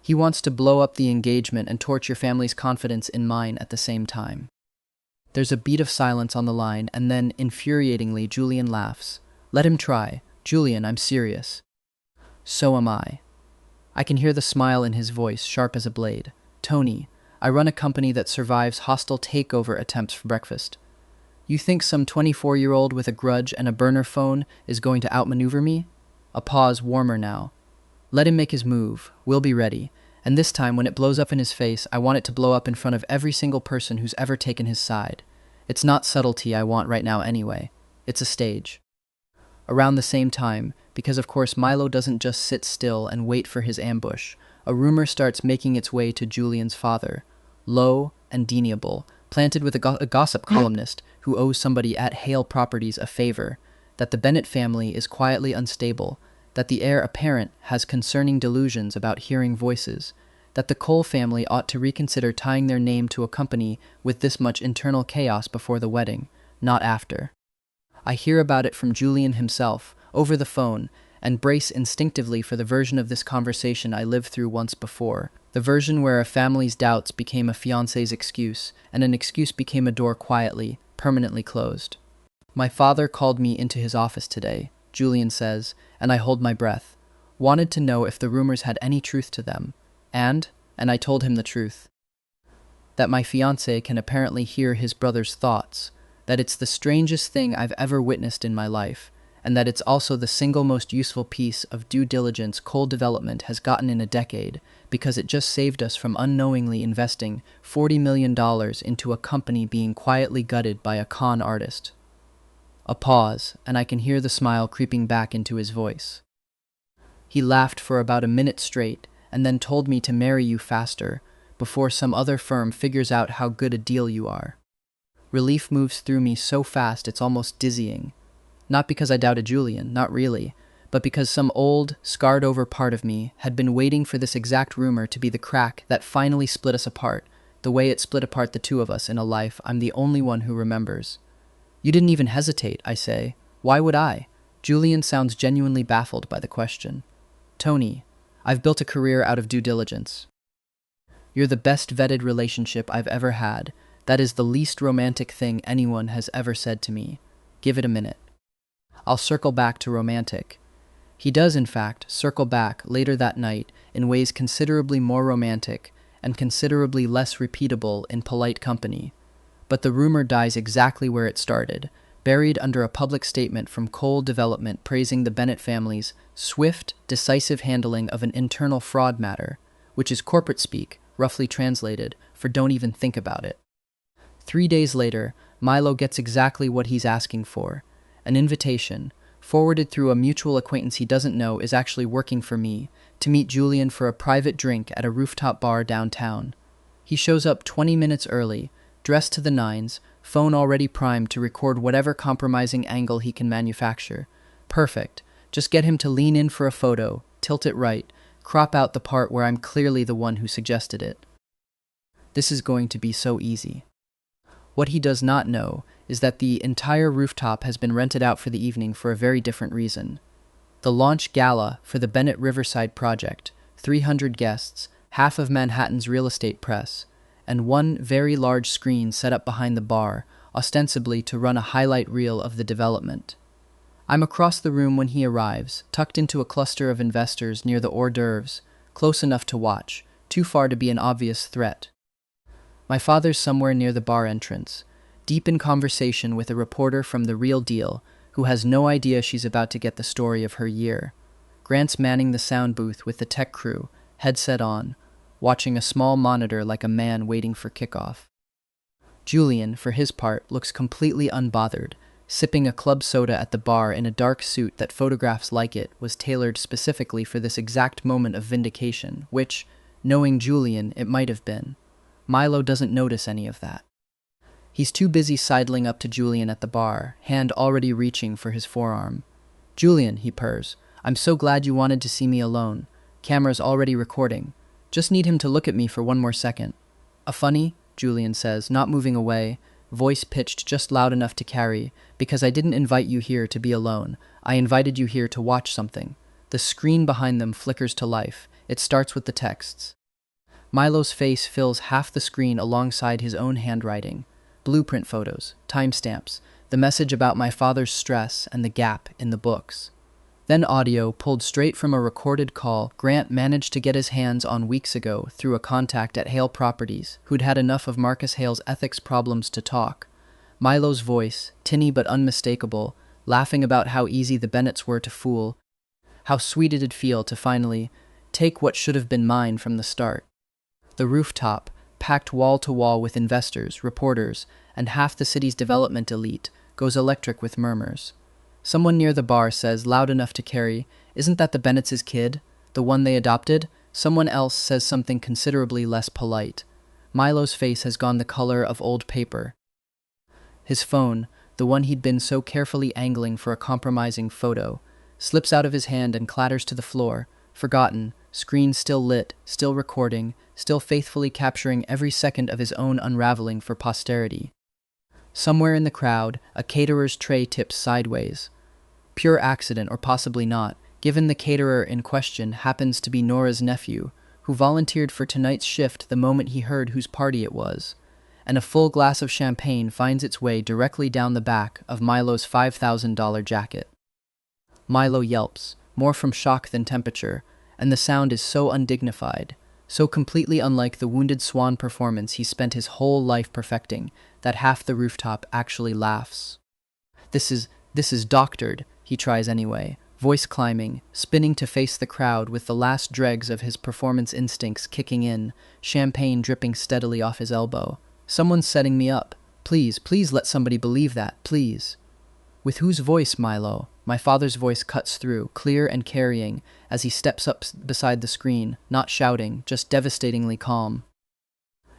Speaker 1: He wants to blow up the engagement and torch your family's confidence in mine at the same time. There's a beat of silence on the line, and then, infuriatingly, Julian laughs. Let him try. Julian, I'm serious. So am I. I can hear the smile in his voice, sharp as a blade. Tony, I run a company that survives hostile takeover attempts for breakfast. You think some 24-year-old with a grudge and a burner phone is going to outmaneuver me? A pause, warmer now. Let him make his move. We'll be ready. And this time, when it blows up in his face, I want it to blow up in front of every single person who's ever taken his side. It's not subtlety I want right now anyway. It's a stage. Around the same time, because of course Milo doesn't just sit still and wait for his ambush, a rumor starts making its way to Julian's father, low and deniable, planted with a gossip columnist who owes somebody at Hale Properties a favor, that the Bennett family is quietly unstable, that the heir apparent has concerning delusions about hearing voices, that the Cole family ought to reconsider tying their name to a company with this much internal chaos before the wedding, not after. I hear about it from Julian himself, over the phone, and brace instinctively for the version of this conversation I lived through once before, the version where a family's doubts became a fiancé's excuse, and an excuse became a door quietly, permanently closed. My father called me into his office today, Julian says, and I hold my breath. Wanted to know if the rumors had any truth to them. And I told him the truth. That my fiancé can apparently hear his brother's thoughts, that it's the strangest thing I've ever witnessed in my life, and that it's also the single most useful piece of due diligence Cole Development has gotten in a decade, because it just saved us from unknowingly investing $40 million into a company being quietly gutted by a con artist. A pause, and I can hear the smile creeping back into his voice. He laughed for about a minute straight, and then told me to marry you faster, before some other firm figures out how good a deal you are. Relief moves through me so fast it's almost dizzying. Not because I doubted Julian, not really, but because some old, scarred-over part of me had been waiting for this exact rumor to be the crack that finally split us apart, the way it split apart the two of us in a life I'm the only one who remembers. You didn't even hesitate, I say. Why would I? Julian sounds genuinely baffled by the question. Tony, I've built a career out of due diligence. You're the best vetted relationship I've ever had. That is the least romantic thing anyone has ever said to me. Give it a minute. I'll circle back to romantic. He does, in fact, circle back later that night in ways considerably more romantic and considerably less repeatable in polite company. But the rumor dies exactly where it started, buried under a public statement from Cole Development praising the Bennett family's swift, decisive handling of an internal fraud matter, which is corporate speak, roughly translated, for don't even think about it. 3 days later, Milo gets exactly what he's asking for. An invitation, forwarded through a mutual acquaintance he doesn't know is actually working for me, to meet Julian for a private drink at a rooftop bar downtown. He shows up 20 minutes early, dressed to the nines, phone already primed to record whatever compromising angle he can manufacture. Perfect. Just get him to lean in for a photo, tilt it right, crop out the part where I'm clearly the one who suggested it. This is going to be so easy. What he does not know is that the entire rooftop has been rented out for the evening for a very different reason. The launch gala for the Bennett Riverside project, 300 guests, half of Manhattan's real estate press, and one very large screen set up behind the bar, ostensibly to run a highlight reel of the development. I'm across the room when he arrives, tucked into a cluster of investors near the hors d'oeuvres, close enough to watch, too far to be an obvious threat. My father's somewhere near the bar entrance, deep in conversation with a reporter from The Real Deal, who has no idea she's about to get the story of her year. Grant's manning the sound booth with the tech crew, headset on, watching a small monitor like a man waiting for kickoff. Julian, for his part, looks completely unbothered, sipping a club soda at the bar in a dark suit that photographs like it was tailored specifically for this exact moment of vindication, which, knowing Julian, it might have been. Milo doesn't notice any of that. He's too busy sidling up to Julian at the bar, hand already reaching for his forearm. Julian, he purrs, I'm so glad you wanted to see me alone. Camera's already recording. Just need him to look at me for one more second. A funny, Julian says, not moving away, voice pitched just loud enough to carry, because I didn't invite you here to be alone. I invited you here to watch something. The screen behind them flickers to life. It starts with the texts. Milo's face fills half the screen alongside his own handwriting. Blueprint photos, timestamps, the message about my father's stress and the gap in the books. Then audio pulled straight from a recorded call Grant managed to get his hands on weeks ago through a contact at Hale Properties who'd had enough of Marcus Hale's ethics problems to talk. Milo's voice, tinny but unmistakable, laughing about how easy the Bennets were to fool, how sweet it'd feel to finally take what should have been mine from the start. The rooftop, packed wall to wall with investors, reporters, and half the city's development elite, goes electric with murmurs. Someone near the bar says, loud enough to carry, "Isn't that the Bennets' kid? The one they adopted?" Someone else says something considerably less polite. Milo's face has gone the color of old paper. His phone, the one he'd been so carefully angling for a compromising photo, slips out of his hand and clatters to the floor, forgotten, screen still lit, still recording, still faithfully capturing every second of his own unraveling for posterity. Somewhere in the crowd, a caterer's tray tips sideways. Pure accident, or possibly not, given the caterer in question happens to be Nora's nephew, who volunteered for tonight's shift the moment he heard whose party it was, and a full glass of champagne finds its way directly down the back of Milo's $5,000 jacket. Milo yelps, more from shock than temperature, and the sound is so undignified, so completely unlike the wounded swan performance he spent his whole life perfecting, that half the rooftop actually laughs. This is doctored, he tries anyway, voice climbing, spinning to face the crowd with the last dregs of his performance instincts kicking in, champagne dripping steadily off his elbow. "Someone's setting me up. Please, please let somebody believe that, please." "With whose voice, Milo?" My father's voice cuts through, clear and carrying, as he steps up beside the screen, not shouting, just devastatingly calm.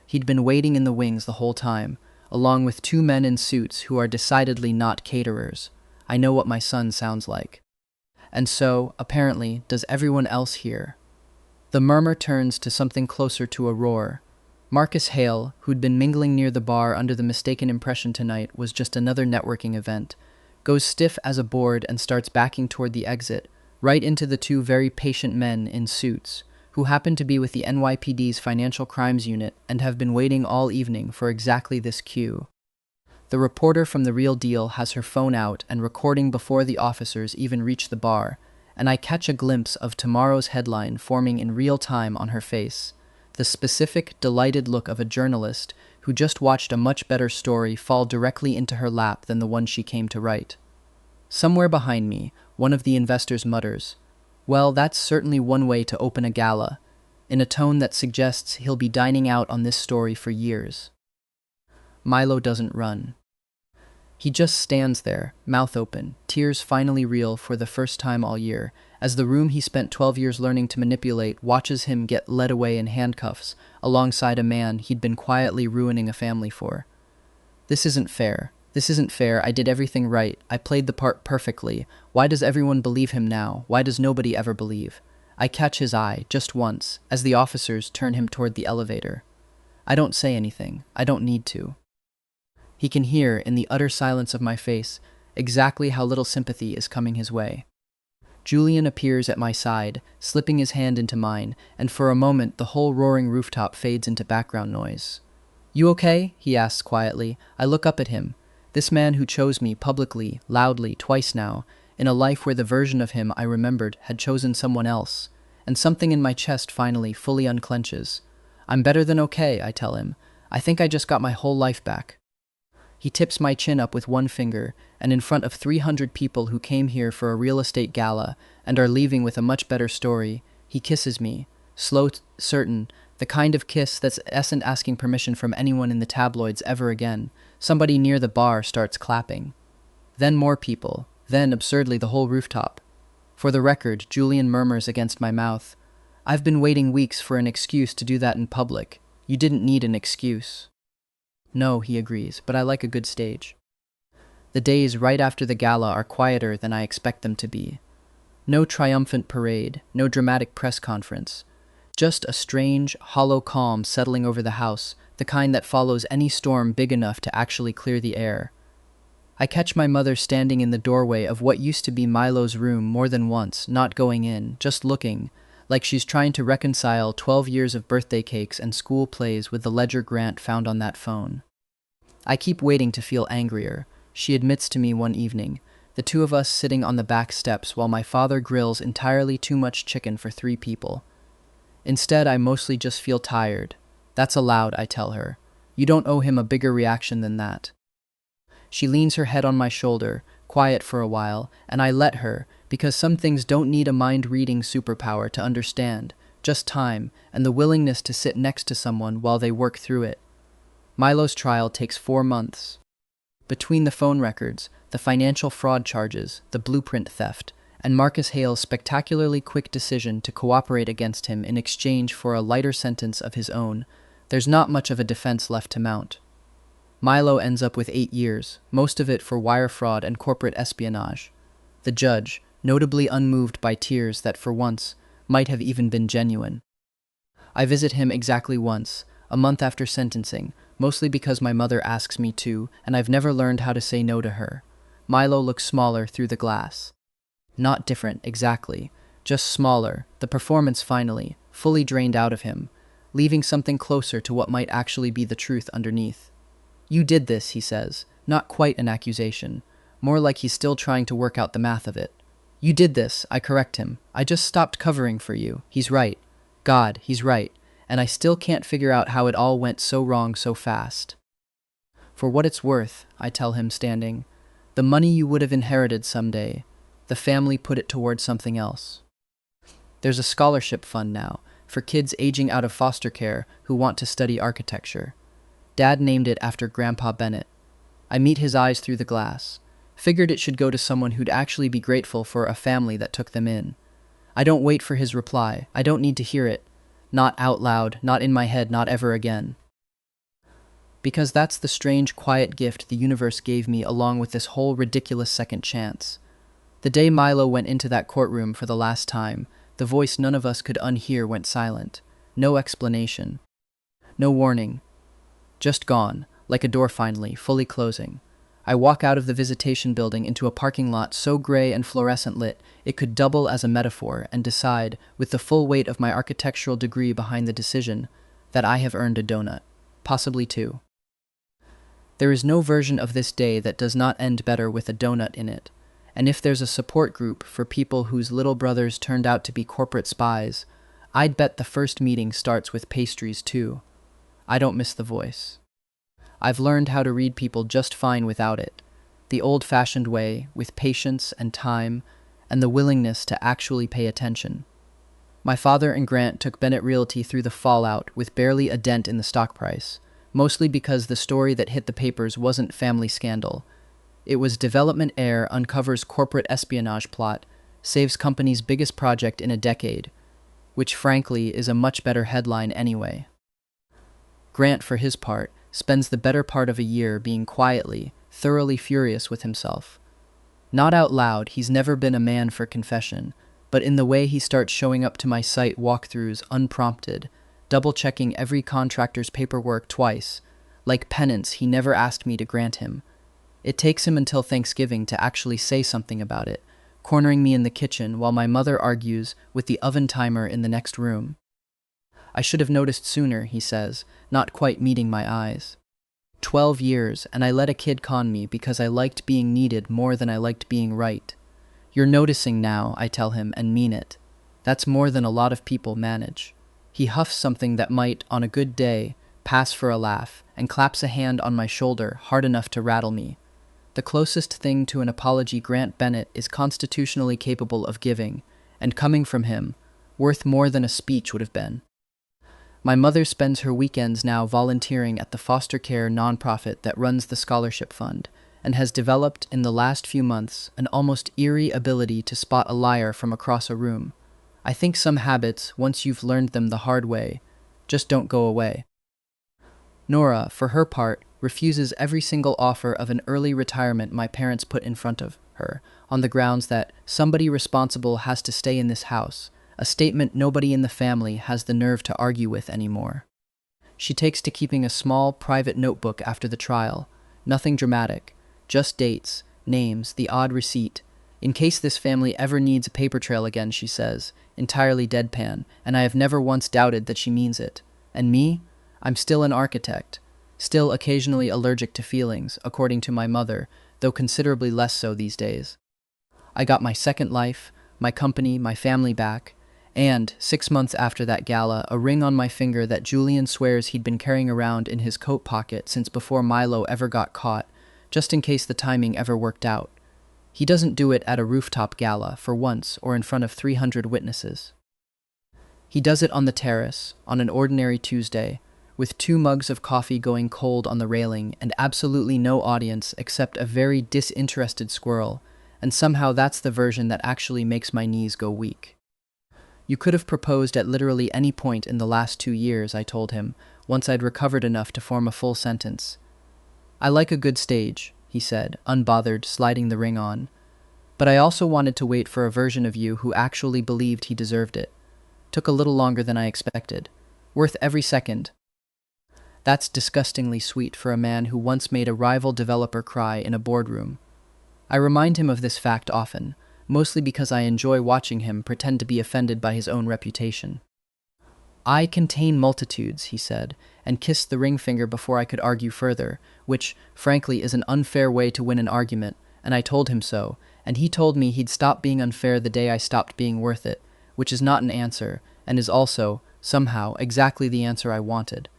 Speaker 1: He'd been waiting in the wings the whole time, along with two men in suits who are decidedly not caterers. I know what my son sounds like. And so, apparently, does everyone else here. The murmur turns to something closer to a roar. Marcus Hale, who'd been mingling near the bar under the mistaken impression tonight was just another networking event, goes stiff as a board and starts backing toward the exit, right into the two very patient men in suits, who happen to be with the NYPD's Financial Crimes Unit and have been waiting all evening for exactly this cue. The reporter from The Real Deal has her phone out and recording before the officers even reach the bar, and I catch a glimpse of tomorrow's headline forming in real time on her face, the specific, delighted look of a journalist who just watched a much better story fall directly into her lap than the one she came to write. Somewhere behind me, one of the investors mutters, "Well, that's certainly one way to open a gala," in a tone that suggests he'll be dining out on this story for years. Milo doesn't run. He just stands there, mouth open, tears finally real for the first time all year, as the room he spent 12 years learning to manipulate watches him get led away in handcuffs alongside a man he'd been quietly ruining a family for. This isn't fair. This isn't fair. I did everything right. I played the part perfectly. Why does everyone believe him now? Why does nobody ever believe? I catch his eye, just once, as the officers turn him toward the elevator. I don't say anything. I don't need to. He can hear, in the utter silence of my face, exactly how little sympathy is coming his way. Julian appears at my side, slipping his hand into mine, and for a moment the whole roaring rooftop fades into background noise. "You okay?" he asks quietly. I look up at him. This man who chose me publicly, loudly, twice now, in a life where the version of him I remembered had chosen someone else, and something in my chest finally fully unclenches. "I'm better than okay," I tell him. "I think I just got my whole life back." He tips my chin up with one finger, and in front of 300 people who came here for a real estate gala and are leaving with a much better story, he kisses me, slow, certain, the kind of kiss that isn't asking permission from anyone in the tabloids ever again. Somebody near the bar starts clapping. Then more people, then, absurdly, the whole rooftop. For the record, Julian murmurs against my mouth, "I've been waiting weeks for an excuse to do that in public. You didn't need an excuse." "No," he agrees, "but I like a good stage." The days right after the gala are quieter than I expect them to be. No triumphant parade, no dramatic press conference. Just a strange, hollow calm settling over the house, the kind that follows any storm big enough to actually clear the air. I catch my mother standing in the doorway of what used to be Milo's room more than once, not going in, just looking, like she's trying to reconcile 12 years of birthday cakes and school plays with the ledger grant found on that phone. I keep waiting to feel angrier. She admits to me one evening, the two of us sitting on the back steps while my father grills entirely too much chicken for 3 people. Instead, I mostly just feel tired. That's allowed, I tell her. You don't owe him a bigger reaction than that. She leans her head on my shoulder, quiet for a while, and I let her, because some things don't need a mind-reading superpower to understand, just time and the willingness to sit next to someone while they work through it. Milo's trial takes 4 months. Between the phone records, the financial fraud charges, the blueprint theft, and Marcus Hale's spectacularly quick decision to cooperate against him in exchange for a lighter sentence of his own, there's not much of a defense left to mount. Milo ends up with 8 years, most of it for wire fraud and corporate espionage. The judge, notably unmoved by tears that for once might have even been genuine. I visit him exactly once, a month after sentencing, mostly because my mother asks me to, and I've never learned how to say no to her. Milo looks smaller through the glass. Not different, exactly, just smaller, the performance finally, fully drained out of him, leaving something closer to what might actually be the truth underneath. "You did this," he says, not quite an accusation, more like he's still trying to work out the math of it. "You did this," I correct him. "I just stopped covering for you." He's right. God, he's right, and I still can't figure out how it all went so wrong so fast. "For what it's worth," I tell him, standing, "the money you would have inherited someday, the family put it towards something else. There's a scholarship fund now, for kids aging out of foster care who want to study architecture. Dad named it after Grandpa Bennett. I meet his eyes through the glass. Figured it should go to someone who'd actually be grateful for a family that took them in. I don't wait for his reply. I don't need to hear it. Not out loud, not in my head, not ever again. Because that's the strange, quiet gift the universe gave me along with this whole ridiculous second chance. The day Milo went into that courtroom for the last time, the voice none of us could unhear went silent. No explanation. No warning. Just gone, like a door finally, fully closing. I walk out of the visitation building into a parking lot so gray and fluorescent lit it could double as a metaphor, and decide, with the full weight of my architectural degree behind the decision, that I have earned a donut. Possibly 2. There is no version of this day that does not end better with a donut in it. And if there's a support group for people whose little brothers turned out to be corporate spies, I'd bet the first meeting starts with pastries too. I don't miss the voice. I've learned how to read people just fine without it, the old-fashioned way, with patience and time, and the willingness to actually pay attention. My father and Grant took Bennett Realty through the fallout with barely a dent in the stock price, mostly because the story that hit the papers wasn't family scandal. It was development heir uncovers corporate espionage plot, saves company's biggest project in a decade, which frankly is a much better headline anyway. Grant, for his part, spends the better part of a year being quietly, thoroughly furious with himself. Not out loud, he's never been a man for confession, but in the way he starts showing up to my site walkthroughs unprompted, double-checking every contractor's paperwork twice, like penance he never asked me to grant him. It takes him until Thanksgiving to actually say something about it, cornering me in the kitchen while my mother argues with the oven timer in the next room. "I should have noticed sooner," he says, not quite meeting my eyes. 12 years, and I let a kid con me because I liked being needed more than I liked being right. "You're noticing now," I tell him, and mean it. That's more than a lot of people manage. He huffs something that might, on a good day, pass for a laugh, and claps a hand on my shoulder hard enough to rattle me. The closest thing to an apology Grant Bennett is constitutionally capable of giving, and coming from him, worth more than a speech would have been. My mother spends her weekends now volunteering at the foster care nonprofit that runs the scholarship fund, and has developed in the last few months an almost eerie ability to spot a liar from across a room. I think some habits, once you've learned them the hard way, just don't go away. Nora, for her part, refuses every single offer of an early retirement my parents put in front of her, on the grounds that somebody responsible has to stay in this house, a statement nobody in the family has the nerve to argue with anymore. She takes to keeping a small, private notebook after the trial, nothing dramatic, just dates, names, the odd receipt. "In case this family ever needs a paper trail again," she says, entirely deadpan, and I have never once doubted that she means it. And me? I'm still an architect, still occasionally allergic to feelings, according to my mother, though considerably less so these days. I got my second life, my company, my family back, and, 6 months after that gala, a ring on my finger that Julian swears he'd been carrying around in his coat pocket since before Milo ever got caught, just in case the timing ever worked out. He doesn't do it at a rooftop gala for once or in front of 300 witnesses. He does it on the terrace, on an ordinary Tuesday, with 2 mugs of coffee going cold on the railing and absolutely no audience except a very disinterested squirrel, and somehow that's the version that actually makes my knees go weak. You could have proposed at literally any point in the last 2 years, I told him, once I'd recovered enough to form a full sentence. I like a good stage, he said, unbothered, sliding the ring on. But I also wanted to wait for a version of you who actually believed he deserved it. Took a little longer than I expected. Worth every second. That's disgustingly sweet for a man who once made a rival developer cry in a boardroom. I remind him of this fact often, mostly because I enjoy watching him pretend to be offended by his own reputation. I contain multitudes, he said, and kissed the ring finger before I could argue further, which, frankly, is an unfair way to win an argument, and I told him so, and he told me he'd stop being unfair the day I stopped being worth it, which is not an answer, and is also, somehow, exactly the answer I wanted.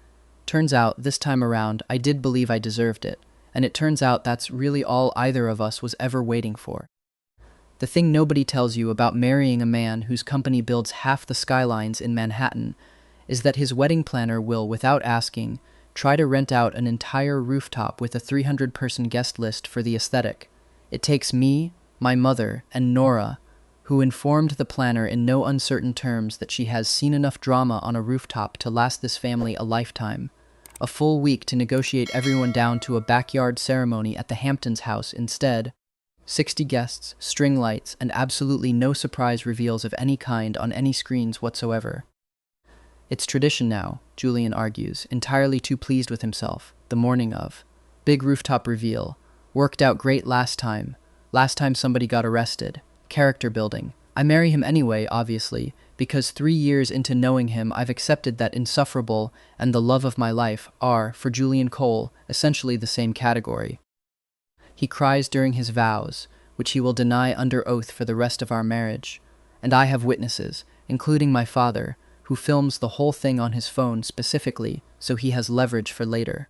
Speaker 1: Turns out, this time around, I did believe I deserved it, and it turns out that's really all either of us was ever waiting for. The thing nobody tells you about marrying a man whose company builds half the skylines in Manhattan is that his wedding planner will, without asking, try to rent out an entire rooftop with a 300-person guest list for the aesthetic. It takes me, my mother, and Nora, who informed the planner in no uncertain terms that she has seen enough drama on a rooftop to last this family a lifetime, a full week to negotiate everyone down to a backyard ceremony at the Hamptons house instead. 60 guests, string lights, and absolutely no surprise reveals of any kind on any screens whatsoever. It's tradition now, Julian argues, entirely too pleased with himself, the morning of. Big rooftop reveal. Worked out great last time. Last time somebody got arrested. Character building. I marry him anyway, obviously, because 3 years into knowing him I've accepted that insufferable and the love of my life are, for Julian Cole, essentially the same category. He cries during his vows, which he will deny under oath for the rest of our marriage, and I have witnesses, including my father, who films the whole thing on his phone specifically so he has leverage for later.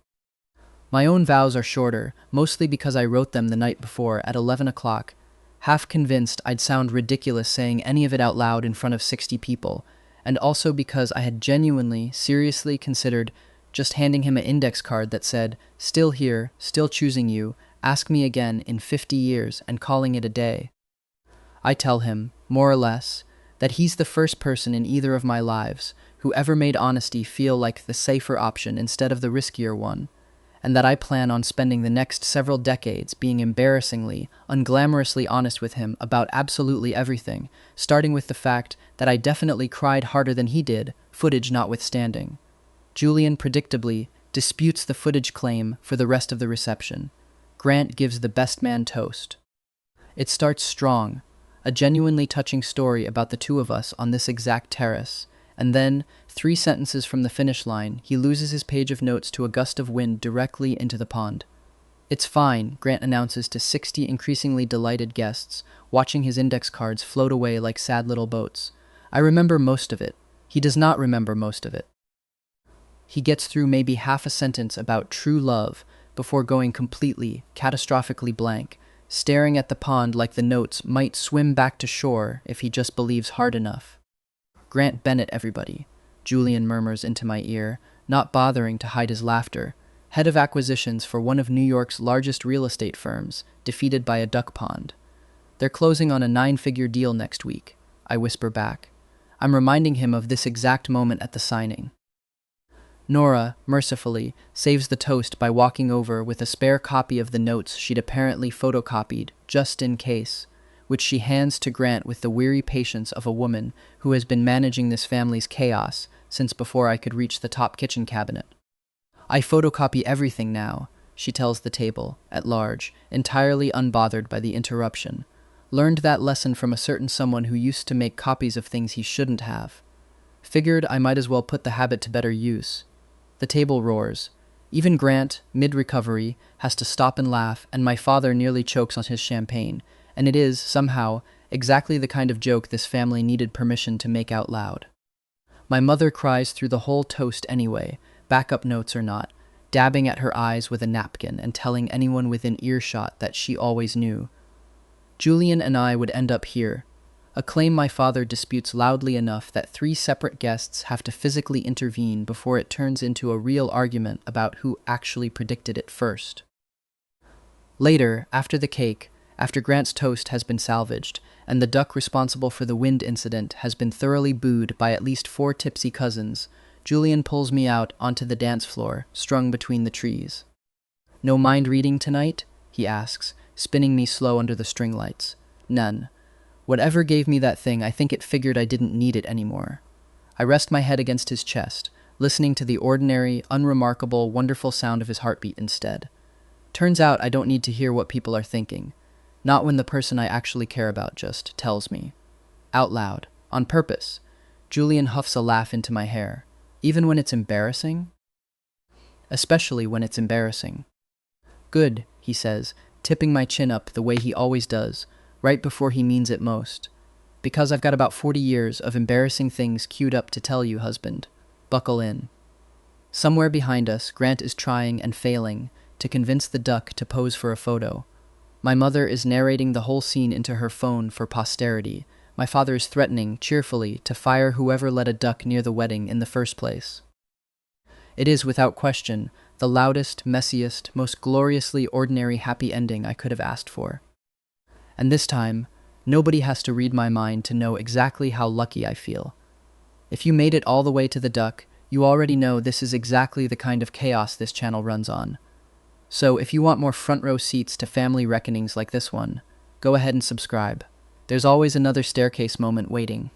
Speaker 1: My own vows are shorter, mostly because I wrote them the night before at 11 o'clock, half convinced I'd sound ridiculous saying any of it out loud in front of 60 people, and also because I had genuinely, seriously considered just handing him an index card that said, "Still here, still choosing you, ask me again in 50 years," and calling it a day. I tell him, more or less, that he's the first person in either of my lives who ever made honesty feel like the safer option instead of the riskier one, and that I plan on spending the next several decades being embarrassingly, unglamorously honest with him about absolutely everything, starting with the fact that I definitely cried harder than he did, footage notwithstanding. Julian predictably disputes the footage claim for the rest of the reception. Grant gives the best man toast. It starts strong, a genuinely touching story about the two of us on this exact terrace, and then, 3 sentences from the finish line, he loses his page of notes to a gust of wind directly into the pond. "It's fine," Grant announces to 60 increasingly delighted guests, watching his index cards float away like sad little boats. I remember most of it. He does not remember most of it. He gets through maybe half a sentence about true love before going completely, catastrophically blank, staring at the pond like the notes might swim back to shore if he just believes hard enough. "Grant Bennett, everybody," Julian murmurs into my ear, not bothering to hide his laughter, head of acquisitions for one of New York's largest real estate firms, defeated by a duck pond. "They're closing on a 9-figure deal next week," I whisper back. I'm reminding him of this exact moment at the signing. Nora, mercifully, saves the toast by walking over with a spare copy of the notes she'd apparently photocopied, just in case, which she hands to Grant with the weary patience of a woman who has been managing this family's chaos since before I could reach the top kitchen cabinet. "I photocopy everything now," she tells the table, at large, entirely unbothered by the interruption. Learned that lesson from a certain someone who used to make copies of things he shouldn't have. Figured I might as well put the habit to better use. The table roars. Even Grant, mid-recovery, has to stop and laugh, and my father nearly chokes on his champagne, and it is, somehow, exactly the kind of joke this family needed permission to make out loud. My mother cries through the whole toast anyway, backup notes or not, dabbing at her eyes with a napkin and telling anyone within earshot that she always knew. Julian and I would end up here, a claim my father disputes loudly enough that 3 separate guests have to physically intervene before it turns into a real argument about who actually predicted it first. Later, after the cake, after Grant's toast has been salvaged, and the duck responsible for the wind incident has been thoroughly booed by at least 4 tipsy cousins, Julian pulls me out onto the dance floor, strung between the trees. "No mind reading tonight?" he asks, spinning me slow under the string lights. "None. Whatever gave me that thing, I think it figured I didn't need it anymore." I rest my head against his chest, listening to the ordinary, unremarkable, wonderful sound of his heartbeat instead. Turns out I don't need to hear what people are thinking. Not when the person I actually care about just tells me. Out loud, on purpose. Julian huffs a laugh into my hair. "Even when it's embarrassing?" "Especially when it's embarrassing." "Good," he says, tipping my chin up the way he always does, right before he means it most. "Because I've got about 40 years of embarrassing things queued up to tell you, husband. Buckle in." Somewhere behind us, Grant is trying and failing to convince the duck to pose for a photo. My mother is narrating the whole scene into her phone for posterity. My father is threatening, cheerfully, to fire whoever let a duck near the wedding in the first place. It is, without question, the loudest, messiest, most gloriously ordinary happy ending I could have asked for. And this time, nobody has to read my mind to know exactly how lucky I feel. If you made it all the way to the duck, you already know this is exactly the kind of chaos this channel runs on. So if you want more front row seats to family reckonings like this one, go ahead and subscribe. There's always another staircase moment waiting.